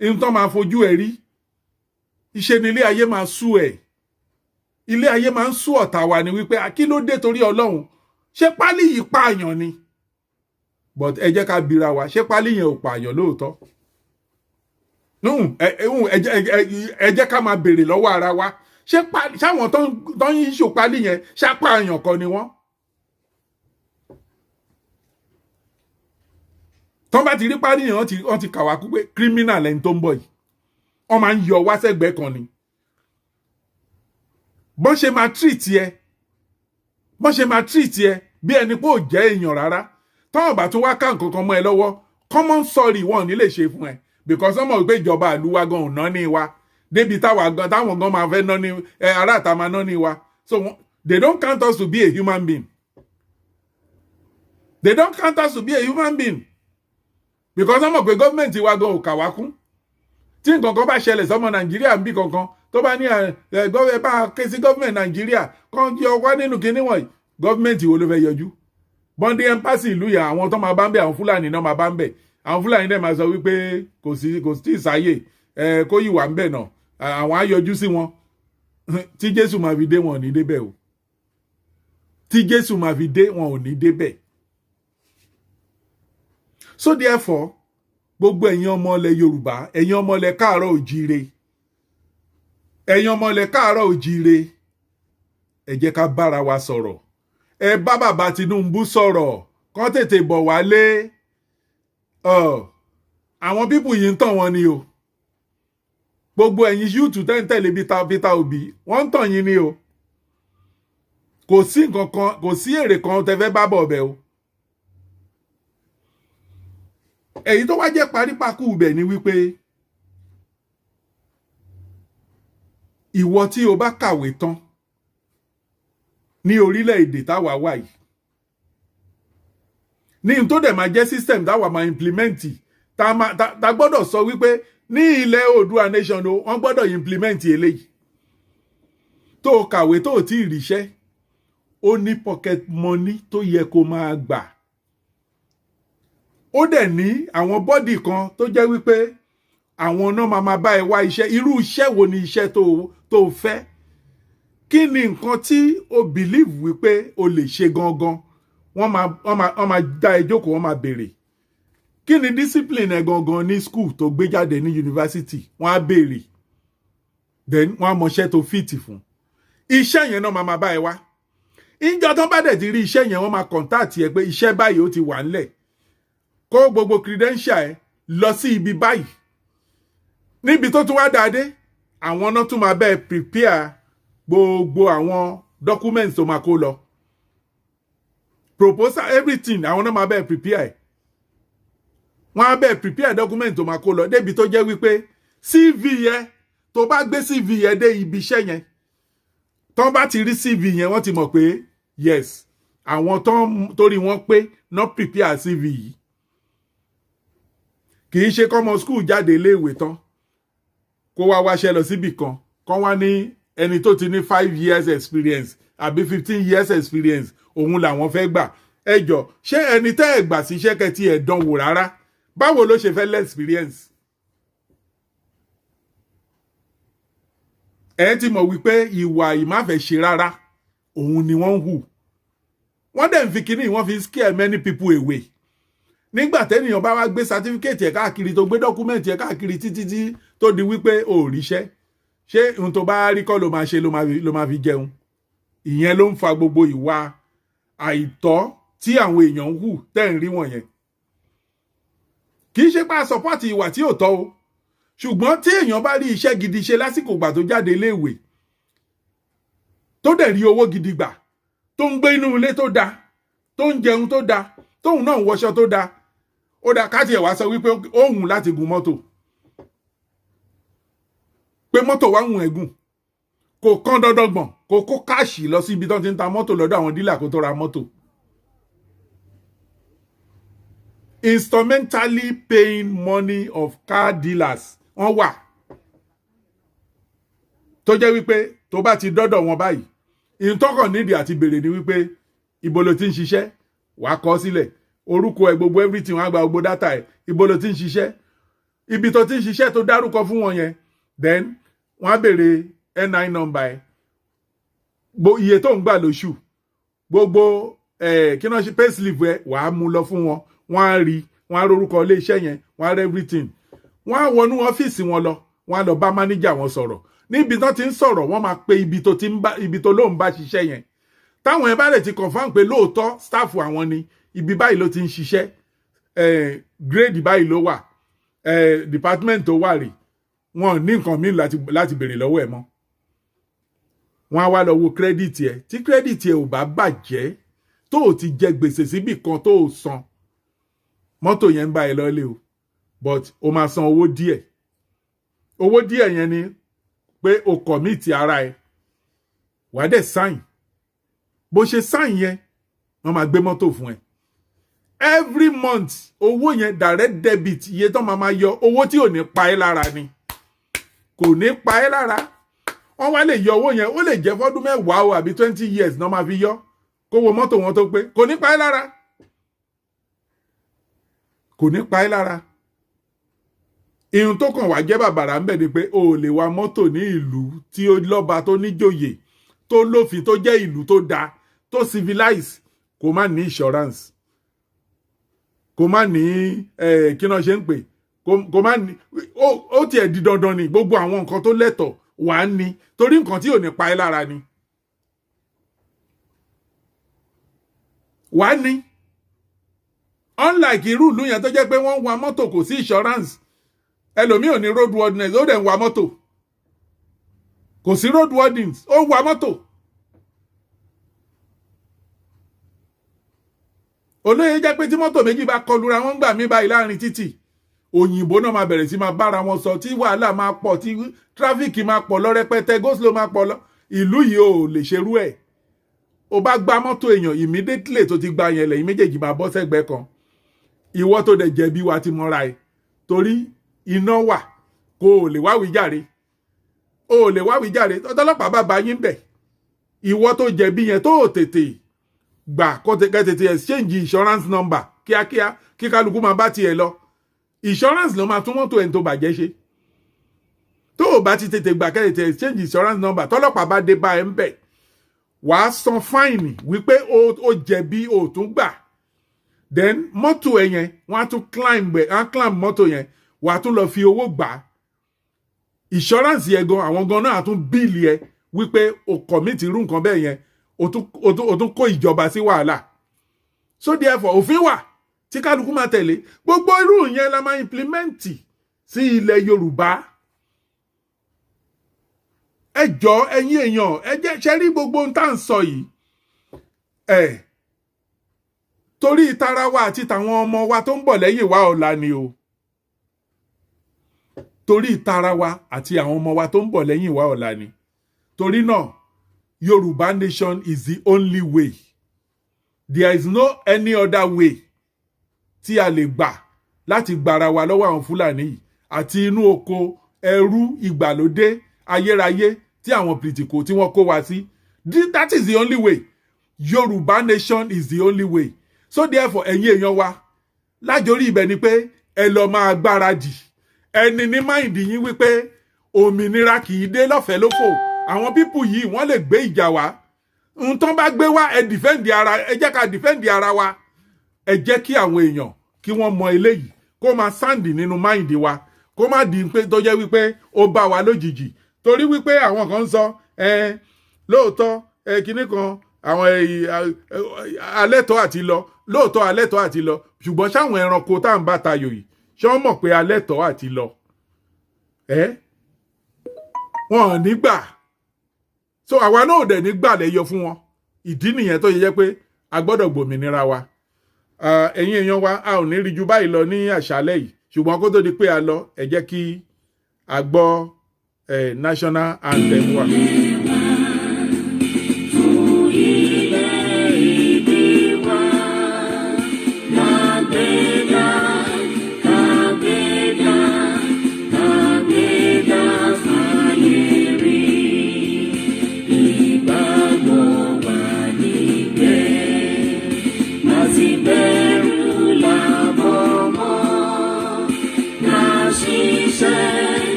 ihun tó máa fojú ẹ̀ rí iṣẹ́ ni ilé ayé máa sú ẹ̀ ilé ayé máa ń sú ọ̀tá wa ni wípé kí ló dé torí Ọlọ́run ṣé pálí yìí pààyàn ni but ẹ jẹ́ ká bira wa ṣé pálí yẹn ò pààyàn lóòótọ́ ẹ jẹ́ ká máa béèrè lọ́wọ́ ara wa ṣáwọn tó ń ṣò pálí yẹn ṣàpààyàn kan ni wọ́n. tọ́n bá ti rí pálí yẹn wọ́n ti kà wá kú pé criminal ẹni tó ń bọ̀ yìí wọ́n máa ń yọ wá sẹ́gbẹ̀ẹ́ kan ni. bọ́n ṣe máa treat ẹ bí ẹni pé ò jẹ́ èèyàn rárá tọ́wọ́n bá tún wá ká nǹkan kan mọ́ ẹ lọ́wọ́ common sorry wọn ò ní lè ṣe fún ẹ because wọ́n mọ̀ wípé ìjọba ìlú wa gan ò ná ní wa débi táwọn gan máa fẹ́ ná ní ará àta máa ná ní wa so they don't count us to be a human being. They don't count us to be a human being because wọ́n mọ̀ pé gọ́ọ̀mẹ̀ntì wa gan ò kà wá kún tí nǹkan kan bá ṣẹlẹ̀ sọ́mọ Nàìjíríà ń bí kankan tó bá ní ẹ bá ké sí gọ́ọ̀mẹ̀ntì Nàìjíríà kan yọ wá nínú kinní wọ̀nyí gọ́ọ̀mẹ̀ntì wo ló fẹ́ yọjú bọ́ndé ẹmpásì ìlú yà àwọn tó máa bá ń bẹ̀ àwọn Fúlàní náà máa bá ń bẹ̀ àwọn Fúlàní náà máa sọ wípé kò sí ìsáyè kó yìí wà ń bẹ̀ náà àwọn á yọjú sí wọn tí Jésù máa fi dé wọn ò ní débẹ̀ o tí Jésù máa fi dé wọn ò ní débẹ̀. So therefore gbogbo ẹ̀yin ọmọ ilẹ̀ Yorùbá ẹ̀yin ọmọ ilẹ̀ káàárọ̀ òjíire ẹ̀yin ọmọ ilẹ̀ káàárọ̀ òjíire ẹ jẹ́ ká bára wa sọ̀rọ̀ ẹ bá bàbá Tinubu sọ̀rọ̀ kán tètè bọ̀ wálé àwọn pípù yìí ń tàn wọ́n ni o gbogbo ẹ̀yin yúùtù tẹ́ǹtẹ̀lé Peter Obi wọ́n ń tàn yín ni o kò sí nǹkan kan kò sí èrè kan tẹ́ fẹ́ bá bọ̀ ọ̀bẹ o èyí tó wá jẹ́ parípaku ibẹ̀ ni wípé ìwọ tí o bá kàwé tán ní orílẹ̀-èdè táwa wà yìí ní n tó dẹ̀ máa jẹ́ system táwa máa implementi ta gbọ́dọ̀ sọ wípé ní ilẹ̀ Oòduà nation o wọ́n gbọ́dọ̀ implementi eléyìí tó kàwé tó tí ì ríṣẹ́ ó ní pocket money tó yẹ kó máa gbà ó dẹ̀ ní àwọn bọ́dì kan tó jẹ́ wípé àwọn náà máa bá ẹ wá iṣẹ́ irú iṣẹ́ wo ni iṣẹ́ tó fẹ́ kí ni nǹkan tí o believe wípé o lè ṣe gangan wọ́n máa dá ẹ jókòó wọ́n máa béèrè kí ni discipline ẹ gangan ní school tó gbé jáde ní university wọ́n á béèrè then wọ́n á mọṣẹ́ tó fit fún iṣẹ́ yẹn náà máa bá ẹ wá ìjọ tó bá dẹ̀ ti rí iṣẹ́ yẹn wọ́n máa contact ẹ pé iṣẹ́ báyìí ó ti wà ńlẹ̀ kó gbogbo credential ẹ lọ sí ibi báyìí níbi tó tún wá dáadé àwọn náà tún máa bẹ́ẹ̀ prepare gbogbo àwọn documents tó máa kó lọ proposal everything àwọn náà máa bẹ́ẹ̀ prepare wọ́n á bẹ́ẹ̀ prepare document tó máa kó lọ débi tó jẹ́ wípé CV yẹn tó bá gbé CV yẹn dé ibi iṣẹ́ yẹn tó bá ti rí CV yẹn wọ́n ti mọ̀ pé yes àwọn torí wọ́n pé not prepare CV yìí kì í ṣe kọ́mọ school jáde iléèwé tán kó wá wáṣẹ́ lọ síbì kan wá ní ẹni tó ti ní 5 years experience àbí 15 years experience òun làwọn fẹ́ gbà ẹjọ́ ṣé ẹni tẹ́ ẹ̀ gbà síṣẹ́ kẹtì ẹ̀ dánwò rárá báwo ló ṣe fẹ́ lẹ́ experience ẹ ti mọ̀ wípé ìwà ìmáfẹ́ ṣe rárá òun ni wọ́n ń hù wọ́n dẹ̀ ń fi kíní wọ́n fi scare many people away nígbà tẹ́nìyàn bá wá gbé certificate ẹ̀ káàkiri tó gbé document ẹ̀ káàkiri títí tó di wípé ò ríṣẹ́ ṣé ohun tó bá rí kọ́ ló máa ṣe ló máa fi jẹun ìyẹn ló ń fa gbogbo ìwà àìtọ́ tí àwọn èèyàn ń hù tẹ́ ń rí wọ̀nyẹn kì í ṣe pé a support ìwà tí ò tọ́ o ṣùgbọ́n tí èèyàn bá rí iṣẹ́ gidi ṣe lásìkò ìgbà tó jáde iléèwé tó dẹ̀ rí owó gidi gbà tó ń gbé inú ilé tó dáa tó ń jẹun tó dáa tóun náà ń wọṣọ tó dáa ó dá ká tiẹ̀ wá sọ wípé ó hùn láti gun mọ́tò pé mọ́tò wá hùn ẹ̀gùn kò kán dandan gbọ̀n kó kó káàṣì lọ sí ibi tó ti ń ta mọ́tò lọ́dọ̀ àwọn dílà kó tó ra mọ́tò. Instrumentally paying money of car dealers wọ́n wà tó jẹ́ wípé tó bá ti dọ́dọ̀ wọn báyìí ìtọ́kàn nídìí àti béèrè ni wípé ibo lo ti ń ṣiṣẹ́ wàá kọ sílẹ̀ orúkọ ẹ gbogbo everything wọ́n á gba gbogbo data ẹ ibo lo ti ń ṣiṣẹ́ ibi tó ti ń ṣiṣẹ́ tó dárúkọ fún wọn yẹn then wọ́n á béèrè NI number ẹ iye tó ń gbà lóṣù gbogbo kí náà ṣe payslip ẹ wàá mú lọ fún wọn wọ́n á rí wọ́n á rorúkọ ilé iṣẹ́ yẹn wọ́n á rí everything wọ́n á wọnú ọ́fíìsì wọn lọ wọ́n á lọ bá mánéjà wọn sọ̀rọ̀ níbi tó ti ń sọ̀rọ̀ wọ́n máa pe ibi tó lóun bá ṣiṣẹ́ yẹn táwọn ẹ̀ bá lè ti confirm pé lóòótọ́ staff àwọn ni ibi báyìí ló ti ń ṣiṣẹ́ grade báyìí ló wà department tó wà rí wọn ní nǹkan míì láti béèrè lọ́wọ́ ẹ̀ mọ́ wọ́n á wá lọ wo credit ẹ̀ tí credit ẹ̀ ò bá bàjẹ́ tó o ti jẹ gbèsè síbì kan tó o san mọ́tò yẹn ń bá ẹ lọ́lé o but o máa san owó díẹ̀ yẹn ni pé o commit ara ẹ wàá dẹ̀ sign bó ṣe sign yẹn wọ́n máa gbé mọ́tò fún ẹ every month owó yẹn direct debit iye tó máa yọ owó tí ò ní pa ẹ́ lára ni kò ní pa ẹ́ lára wọ́n wá lè yọ owó yẹn ó lè jẹ́ fọ́dún 10 o àbí 20 years náà máa fi yọ kó wo mọ́tò wọn tó pé kò ní pa ẹ́ lára kò ní pa ẹ́ lára ihun tó kàn wá jẹ́ bàbàrà ń bẹ̀ ni pé o ò lè wa mọ́tò ní ìlú tí ó lọ́ba tó níjòyè tó lófin tó jẹ́ ìlú tó dáa tó civilize kò má ní insurance kò má ní kí náà ṣe ń pè kò má ní ó tiẹ̀ di dandan ni gbogbo àwọn nǹkan tó lẹ́tọ̀ wà á ní torí nǹkan tí ò ní pa ẹ́ lára ni wà á ní unlike irú ìlú yẹn tó jẹ́ pé wọ́n ń wa mọ́tò kò sí insurance ẹlòmíì ò ní road worthiness ó dẹ̀ ń wa mọ́tò kò sí road worthiness ó ń wa mọ́tò olóyè jẹ́ pé tí mọ́tò méjì bá kọlura wọ́n gbà mí báyìí láàrin títì òyìnbó náà máa bẹ̀rẹ̀ sí máa bára wọn sọ tí wàhálà máa pọ̀ tí tráfíkì máa pọ̀ lọ rẹpẹtẹ go-slow máa pọ̀ lọ ìlú yìí ò lè ṣerú ẹ̀ ó bá gbá mọ́tò èèyàn immediately tó ti gba yẹn lẹ́yìn méjèèjì máa bọ́ sẹ́gbẹ́ kan ìwọ tó dẹ̀ jẹ̀bi wa ti mọ́ra ẹ̀ torí iná wà kó o lè wáwí jàre tọ́lọ́pàá bá bá yín bẹ̀ ìwọ tó jẹ̀bi yẹn tó tètè gbà kó tètè exchange insurance number kíákíá kí kálukú máa bá tiẹ̀ lọ insurance ló máa tún mọ́tò ẹni tó bàjẹ́ ṣe tó o bá ti tètè gbà kẹ́tètè exchange insurance number tọ́lọ́pàá bá dé bá ẹ ń bẹ̀ wàá san fáìnì wípé o jẹ̀bi o tún gbà then mọ́tò ẹ yẹn wọ́n á tún climb mọ́tò yẹn wàá tún lọ fi owó gbà insurance yẹn gan àwọn gan náà á tún bíìlì ẹ wípé o commit irú nǹkan bẹ́ẹ̀ yẹn o tún kó ìjọba sí wàhálà so therefore òfin wà tí kálukú máa tẹ̀lé gbogbo irú yẹn la máa implement sí ilẹ̀ Yorùbá ẹ jọ̀ọ́ ẹ̀yin èèyàn ẹ jẹ́ ṣe rí gbogbo ohun tá à ń sọ yìí torí ìtara wa àti tàwọn ọmọ wa tó ń bọ̀ lẹ́yìn wa ọ̀la ni o torí ìtara wa àti àwọn ọmọ wa tó ń bọ̀ lẹ́yìn wa ọ̀la ni torí náà Yorùbá nation is the only way there is no any other way tí a lè gbà láti gbara wa lọ́wọ́ àwọn Fúlàní yìí àti inú oko ẹrú ìgbàlódé ayérayé tí àwọn pìtìkò tí wọ́n kó wa sí that is the only way Yorùbá nation is the only way so therefore ẹ̀yin èèyàn wa lájorí ibẹ̀ ni pé ẹ lọ máa gbáradì ẹni ní máìndì yín wípé òmìnira kì í dé lọ́fẹ̀ẹ́ lófò àwọn pípù yìí wọ́n lè gbé ìjà wá nǹkan bá gbé wá ẹ jẹ́ ká dìfẹ́ǹdì ara wa ẹ jẹ́ kí àwọn èèyàn kí wọ́n mọ eléyìí kó máa sáǹdì nínú máìndì wa kó má di pé tó jẹ́ wípé ó bá wa lójijì torí wípé àwọn kan ń sọ lóòótọ́ kinní kan àwọn alẹ́tọ̀ àti lọ lóòótọ́ alẹ́tọ̀ àti lọ ṣùgbọ́n sáwọn ẹranko tá à ń bá tayò yìí ṣé wọ́n mọ̀ pé alẹ́tọ̀ àti lọ wọn ò ní gbà so àwa náà ò dẹ̀ ní gbà lẹ́yọ fún wọn ìdí nìyẹn tó yẹ jẹ́ pé a gbọ́dọ̀ gbòmìnira wa ẹ̀yin èèyàn wa a ò ní rí ju báyìí lọ ní àṣálẹ́ yìí ṣùgbọ́n kó tó di pé a lọ ẹ jẹ́ kí a gbọ́ national anthem wa.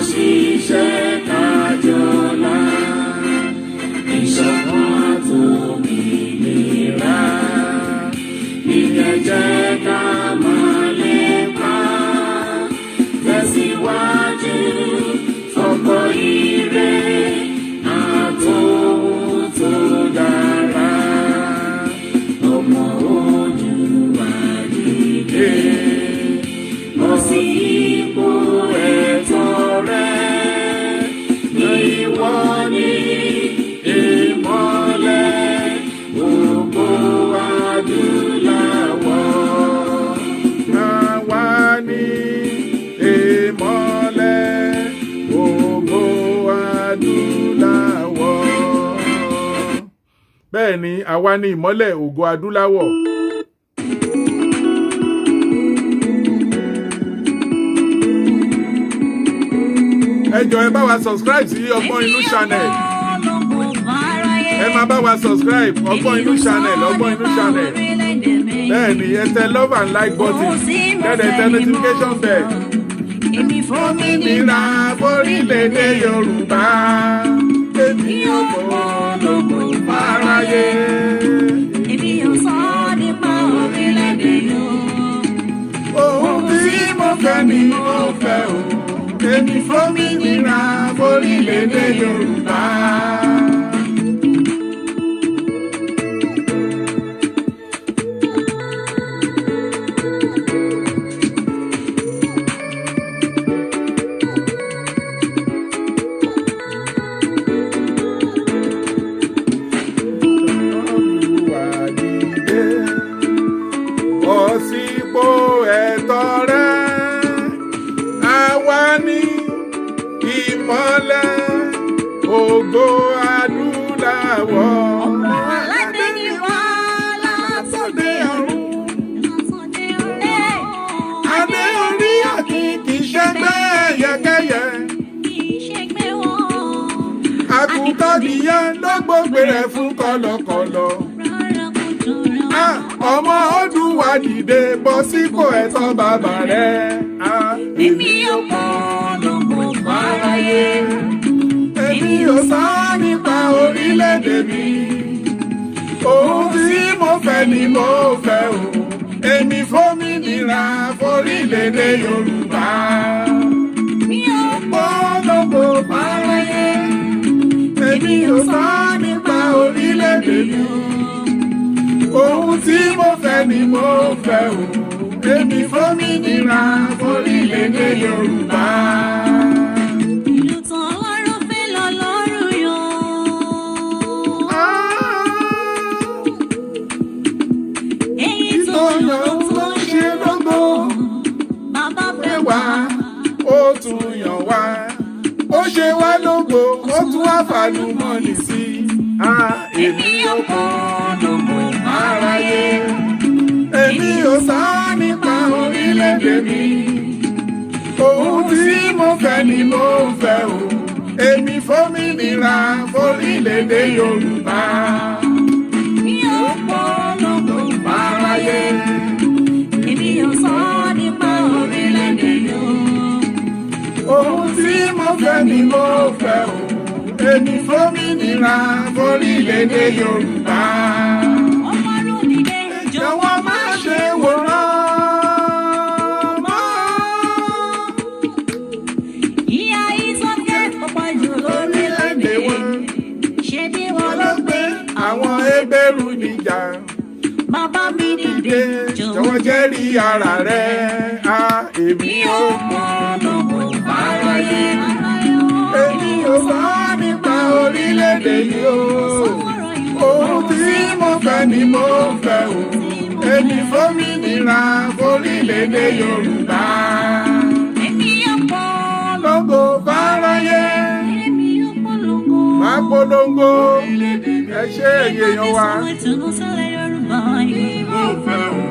ṣiṣẹ́ kájọlá. Ìṣọ̀kan t'òmìnira. Ìyẹn jẹ́ ká máa lépa. Tẹ̀síwájú fọ́pọ̀ ire àtòhun tó dára. Ọmọ Oòduà dìde. Lọ sí ipò ẹ̀tọ́ rẹ. Ìwọ ni ìmọ́lẹ̀ gbogbo adúláwọ̀. Àwa ni ìmọ́lẹ̀ gbogbo adúláwọ̀. Bẹ́ẹ̀ ni, àwa ni ìmọ́lẹ̀ ògo adúláwọ̀. Ẹ jọ̀ọ́ ẹ bá wa subscribe sí Ogboninun channel. Ẹ máa bá wa subscribe Ogboninun channel, Ogboninun channel. Bẹ́ẹ̀ ni, ẹ tẹ love and like button. Kẹ́dẹ̀ tẹ notification bell. Òmìnira fórílẹ̀-èdè Yorùbá. Èmi ò polongo fáráyé. Èmi ò sọ nípa orílẹ̀-èdè yóò. Ohun tí mo fẹ́ ni mo fẹ́ o. Èmi fòmìnira fórílẹ̀-èdè Yorùbá. Bọ́ sípò ẹ̀tọ́ rẹ, àwa ni ìmọ́lẹ̀ ògo adúláwọ̀. Ọmọ aládé ni wá látòde ọ̀run. Adé orí àti kìí ṣẹgbẹ́ ẹyẹkẹyẹ. Àkùkọ̀dìyẹ ló gbógbé rẹ̀ fún kọ̀lọ̀kọ̀lọ̀. Ọmọ Oòduà dìde bọ́ sípò ẹ̀tọ́ bàbá rẹ̀. Èmi ò polongo fáráyé. Èmi ò sọ nípa orílẹ̀-èdè mi. Ohun tí mo fẹ́ ni mo fẹ́ o. Èmi fòmìnira fórílẹ̀-èdè Yorùbá. Mi ò Polongo fáráyé. Èmi ò sọ nípa orílẹ̀-èdè mi. Ohun tí mo fẹ́ ni mo fẹ́ o. Èmi fòmìnira fórílẹ̀-èdè Yorùbá. ìlú tán lọ́rùn fẹ́ lọ lọ́rùn yọ. Èyí tó yọ tó ń ṣe lógo. Bàbá fẹ́ wá. Ó tún yàn wá. Ó ṣe wá lógo, ó tún wá fàlùmọ́nì sí. Èmi ò polongo Fáráyé. Èmi ò sọ nípa orílẹ̀-èdè mi. Ohun tí mo fẹ́ ni mo fẹ́ o. Èmi fòmìnira fórílẹ̀-èdè Yorùbá. Mi ò polongo Fáráyé. Èmi ò sọ nípa orílẹ̀-èdè yóò. Ohun tí mo fẹ́ ni mo fẹ́ o. Èmi fòmìnira fórílẹ̀-èdè Yorùbá. Ọmọ Olúdìde Jọ̀wọ́ má ṣe wòran mọ́. ìyá ìsọ̀kẹ́ pọ̀pọ̀ jù Orílẹ̀-èdè wọn ṣe bí wọn ló gbé. àwọn Hébérù níjà. Bàbá mi dìde Jọ̀wọ́ jẹ́rìí ara rẹ̀. Èmi ò polongo fáráyé. Èmi ò sọ nípa orílẹ̀-èdè yìí o. Ohun tí mo fẹ́ ni mo fẹ́ o. Èmi fòmìnira fórílẹ̀-èdè Yorùbá. Èmi ò polongo Polongo fáráyé. Èmi ò polongo. Má polongo. Ẹ ṣé ẹ̀yin èèyàn wa. Ìgbà tí sọ ètò ló sọ̀rọ̀ Yorùbá. Mo fẹ́ o.